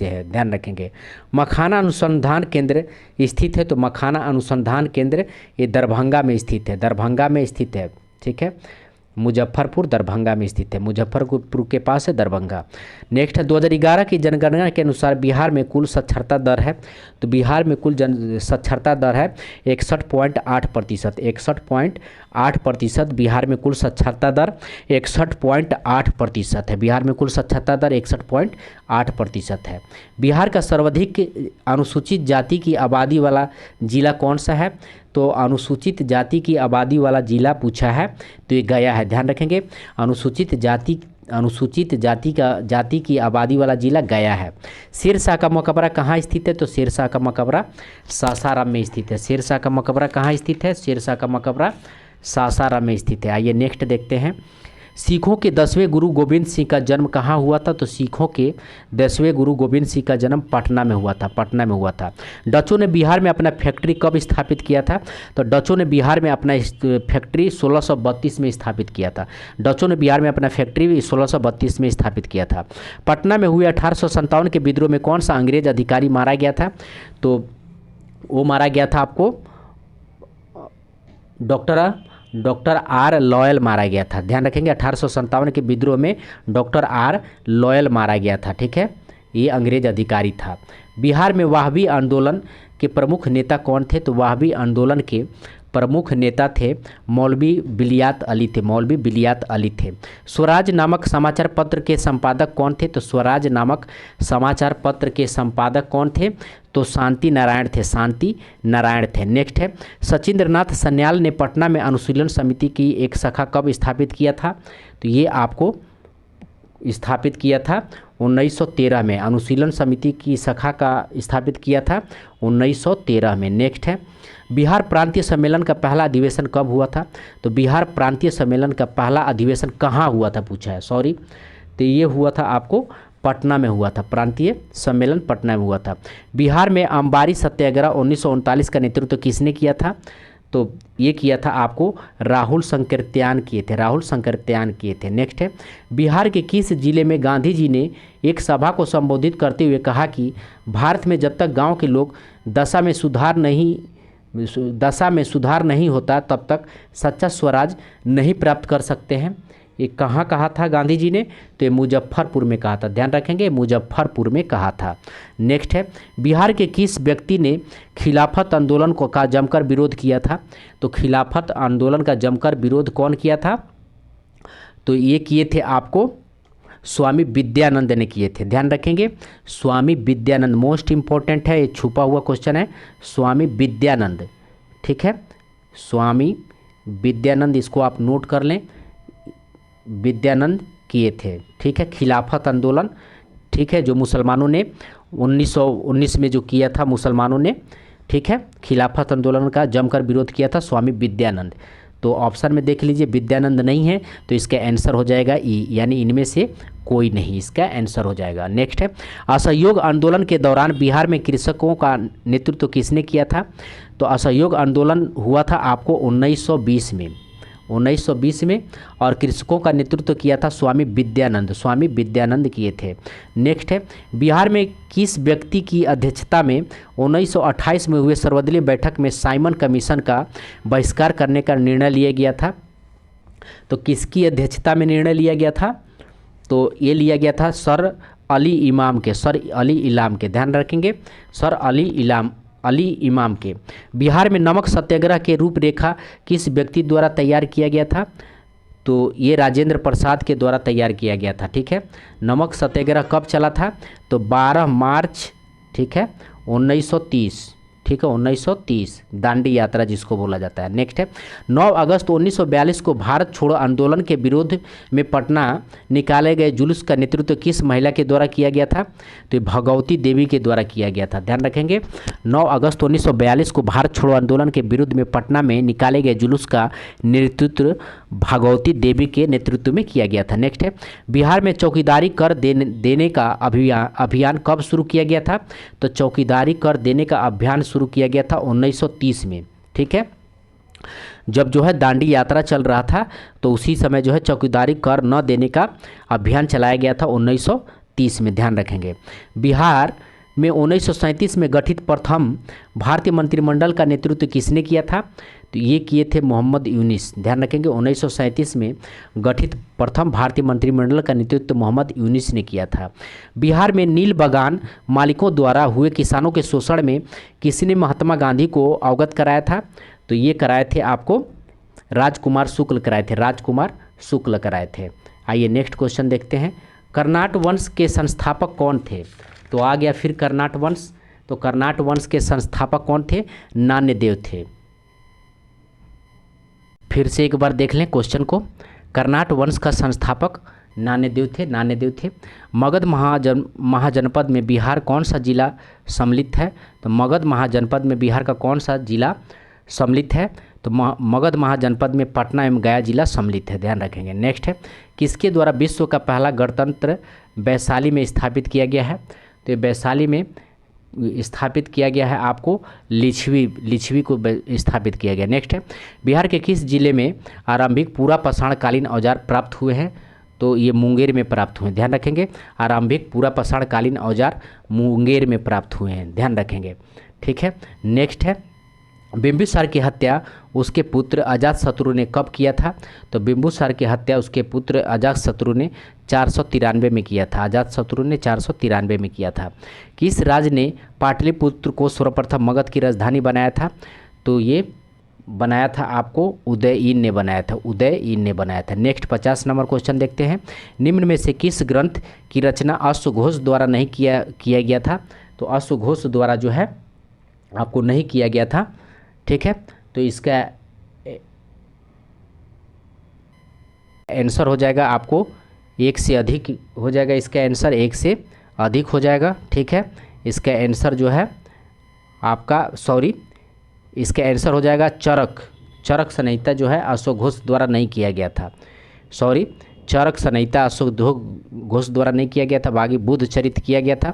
है, ध्यान रखेंगे। मखाना अनुसंधान केंद्र स्थित है, तो मखाना अनुसंधान केंद्र ये दरभंगा में स्थित है, ठीक है, मुजफ्फरपुर दरभंगा में स्थित है, मुजफ्फरपुर के पास है दरभंगा। नेक्स्ट है, 2011 की जनगणना के अनुसार बिहार में कुल साक्षरता दर है, तो बिहार में कुल साक्षरता दर है 61.8%, 61.8%, बिहार में कुल साक्षरता दर 61.8% है, बिहार में कुल साक्षरता दर 61.8% है। बिहार का सर्वाधिक अनुसूचित जाति की आबादी वाला जिला कौन सा है? तो अनुसूचित जाति की आबादी वाला जिला पूछा है, तो ये गया है, ध्यान रखेंगे, अनुसूचित जाति की आबादी वाला जिला गया है। शेरशाह का मकबरा कहाँ स्थित है? तो शेरशाह का मकबरा सासाराम में स्थित है। शेरशाह का मकबरा कहाँ स्थित है? शेरशाह का मकबरा सासाराम में स्थित है। आइए नेक्स्ट देखते हैं, सिखों के 10वें गुरु गोविंद सिंह का जन्म कहाँ हुआ था? तो सिखों के 10वें गुरु गोविंद सिंह का जन्म पटना में हुआ था, पटना में हुआ था। डचों ने बिहार में अपना फैक्ट्री कब स्थापित किया था? तो डचों ने बिहार में अपना फैक्ट्री 1632 में स्थापित किया था। डचों ने बिहार में अपना फैक्ट्री 1632 में स्थापित किया था। पटना में हुए 1857 के विद्रोह में कौन सा अंग्रेज अधिकारी मारा गया था? तो वो मारा गया था आपको डॉक्टर आर लॉयल मारा गया था। ध्यान रखेंगे 1857 के विद्रोह में डॉक्टर आर लॉयल मारा गया था। ठीक है, ये अंग्रेज अधिकारी था। बिहार में वहाबी आंदोलन के प्रमुख नेता कौन थे? तो वहाबी आंदोलन के प्रमुख नेता थे मौलवी बिलियात अली थे, मौलवी बिलियात अली थे। स्वराज नामक समाचार पत्र के संपादक कौन थे? तो स्वराज नामक समाचार पत्र के संपादक कौन थे? तो शांति नारायण थे, शांति नारायण थे। नेक्स्ट है, सचिंद्रनाथ सन्याल ने पटना में अनुशीलन समिति की एक शाखा कब स्थापित किया था? तो ये आपको स्थापित किया था 1913 में। अनुशीलन समिति की शाखा का स्थापित किया था 1913 में। नेक्स्ट है, बिहार प्रांतीय सम्मेलन का पहला अधिवेशन कब हुआ था? तो बिहार प्रांतीय सम्मेलन का पहला अधिवेशन कहाँ हुआ था पूछा है, सॉरी। तो ये हुआ था आपको पटना में हुआ था, प्रांतीय सम्मेलन पटना में हुआ था। बिहार में अंबारी सत्याग्रह 1939 का नेतृत्व किसने किया था? तो ये किया था आपको राहुल संकीर्त्यान किए थे, राहुल संकीर्त्यान किए थे। नेक्स्ट है, बिहार के किस जिले में गांधी जी ने एक सभा को संबोधित करते हुए कहा कि भारत में जब तक गांव के लोग दशा में सुधार नहीं होता तब तक सच्चा स्वराज नहीं प्राप्त कर सकते हैं? ये कहाँ कहा था गांधी जी ने? तो ये मुजफ्फरपुर में कहा था। ध्यान रखेंगे, मुजफ्फरपुर में कहा था। नेक्स्ट है, बिहार के किस व्यक्ति ने खिलाफत आंदोलन का जमकर विरोध किया था? तो खिलाफत आंदोलन का जमकर विरोध कौन किया था? तो ये किए थे आपको स्वामी विद्यानंद ने किए थे। ध्यान रखेंगे, स्वामी विद्यानंद मोस्ट इंपॉर्टेंट है, ये छुपा हुआ क्वेश्चन है। स्वामी विद्यानंद, ठीक है, स्वामी विद्यानंद, इसको आप नोट कर लें, विद्यानंद किए थे। ठीक है, खिलाफत आंदोलन, ठीक है, जो मुसलमानों ने 1919 में जो किया था मुसलमानों ने, ठीक है, खिलाफत आंदोलन का जमकर विरोध किया था स्वामी विद्यानंद। तो ऑप्शन में देख लीजिए विद्यानंद नहीं है तो इसका आंसर हो जाएगा ई, यानी इनमें से कोई नहीं, इसका आंसर हो जाएगा। नेक्स्ट है, असहयोग आंदोलन के दौरान बिहार में कृषकों का नेतृत्व किसने किया था? तो असहयोग आंदोलन हुआ था आपको 1920 में, 1920 में, और कृषकों का नेतृत्व किया था स्वामी विद्यानंद, स्वामी विद्यानंद किए थे। नेक्स्ट है, बिहार में किस व्यक्ति की अध्यक्षता में 1928 में हुए सर्वदलीय बैठक में साइमन कमीशन का बहिष्कार करने का निर्णय लिया गया था? तो किसकी अध्यक्षता में निर्णय लिया गया था? तो ये लिया गया था सर अली इमाम के, सर अली इलाम के। ध्यान रखेंगे, सर अली इमाम के। बिहार में नमक सत्याग्रह के रूपरेखा किस व्यक्ति द्वारा तैयार किया गया था? तो ये राजेंद्र प्रसाद के द्वारा तैयार किया गया था। ठीक है, नमक सत्याग्रह कब चला था? तो 12 मार्च, ठीक है, 1930, ठीक है, 1930, दांडी यात्रा जिसको बोला जाता है। नेक्स्ट है, 9 अगस्त 1942 को भारत छोड़ो आंदोलन के विरोध में पटना निकाले गए जुलूस का नेतृत्व किस महिला के द्वारा किया गया था? तो भगवती देवी के द्वारा किया गया था। ध्यान रखेंगे, 9 अगस्त 1942 को भारत छोड़ो आंदोलन के विरुद्ध में पटना में निकाले गए जुलूस का नेतृत्व भगवती देवी के नेतृत्व में किया गया था। नेक्स्ट है, बिहार में चौकीदारी कर देने का अभियान कब शुरू किया गया था? तो चौकीदारी कर देने का अभियान शुरू किया गया था 1930 में। ठीक है, जब जो है दांडी यात्रा चल रहा था तो उसी समय जो है चौकीदारी कर न देने का अभियान चलाया गया था 1930 में। ध्यान रखेंगे, बिहार में 1937 में गठित प्रथम भारतीय मंत्रिमंडल का नेतृत्व किसने किया था? तो ये किए थे मोहम्मद यूनिस। ध्यान रखेंगे, 1937 में गठित प्रथम भारतीय मंत्रिमंडल का नेतृत्व मोहम्मद यूनिस ने किया था। बिहार में नील बागान मालिकों द्वारा हुए किसानों के शोषण में किसने महात्मा गांधी को अवगत कराया था? तो ये कराए थे आपको राजकुमार शुक्ल कराए थे, राजकुमार शुक्ल कराए थे। आइए नेक्स्ट क्वेश्चन देखते हैं, कर्नाट वंश के संस्थापक कौन थे? तो आ गया फिर कर्नाट वंश। तो कर्नाट वंश के संस्थापक कौन थे? नान्यदेव थे। फिर से एक बार देख लें क्वेश्चन को, कर्नाट वंश का संस्थापक नान्यदेव थे, नान्यदेव थे। मगध महाजनपद में बिहार कौन सा जिला सम्मिलित है? तो मगध महाजनपद में बिहार का कौन सा जिला सम्मिलित है? तो मगध महाजनपद में पटना एवं गया जिला सम्मिलित है, ध्यान रखेंगे। नेक्स्ट है, किसके द्वारा विश्व का पहला गणतंत्र वैशाली में स्थापित किया गया है? तो ये वैशाली में स्थापित किया गया है आपको लिच्छवी को स्थापित किया गया। नेक्स्ट है, बिहार के किस जिले में आरंभिक पूरा पाषाणकालीन औजार प्राप्त हुए हैं? तो ये मुंगेर में प्राप्त हुए हैं, ध्यान रखेंगे। आरंभिक पूरा पाषाणकालीन औजार मुंगेर में प्राप्त हुए हैं, ध्यान रखेंगे। ठीक है। नेक्स्ट है, बिंबिसार की हत्या उसके पुत्र अजातशत्रु ने कब किया था? तो बिंबिसार की हत्या उसके पुत्र अजातशत्रु ने 493 में किया था। अजातशत्रु ने 493 में किया था। किस राज ने पाटलिपुत्र को सर्वप्रथम मगध की राजधानी बनाया था? तो ये बनाया था आपको उदयीन ने बनाया था, उदयीन ने बनाया था। नेक्स्ट 50 नंबर क्वेश्चन देखते हैं, निम्न में से किस ग्रंथ की रचना अश्वघोष द्वारा नहीं किया गया था? तो अश्वघोष द्वारा जो है आपको नहीं किया गया था। ठीक है, तो इसका आंसर हो जाएगा आपको 1 से अधिक हो जाएगा, इसका आंसर 1 से अधिक हो जाएगा। ठीक है, इसका आंसर जो है आपका इसका आंसर हो जाएगा चरक संहिता जो है अश्वघोष द्वारा नहीं किया गया था। चरक संहिता अश्वघोष द्वारा नहीं किया गया था। बाकी बुद्ध चरित किया गया था,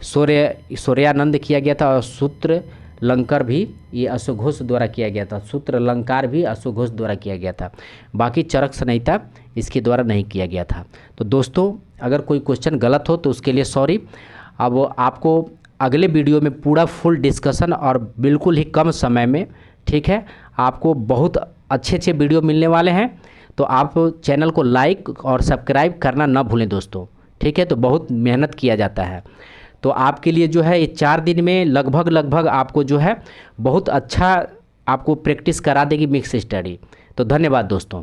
सूर्यानंद किया गया था, और सूत्र लंकर भी ये अश्वघोष द्वारा किया गया था। सूत्र अलंकार भी अश्वघोष द्वारा किया गया था। बाकी चरक संहिता इसके द्वारा नहीं किया गया था। तो दोस्तों, अगर कोई क्वेश्चन गलत हो तो उसके लिए सॉरी। अब आपको अगले वीडियो में पूरा फुल डिस्कशन और बिल्कुल ही कम समय में, ठीक है, आपको बहुत अच्छे वीडियो मिलने वाले हैं। तो आप चैनल को लाइक और सब्सक्राइब करना ना भूलें दोस्तों। ठीक है, तो बहुत मेहनत किया जाता है। तो आपके लिए जो है ये 4 दिन में लगभग आपको जो है बहुत अच्छा आपको प्रैक्टिस करा देगी मिक्स स्टडी। तो धन्यवाद दोस्तों।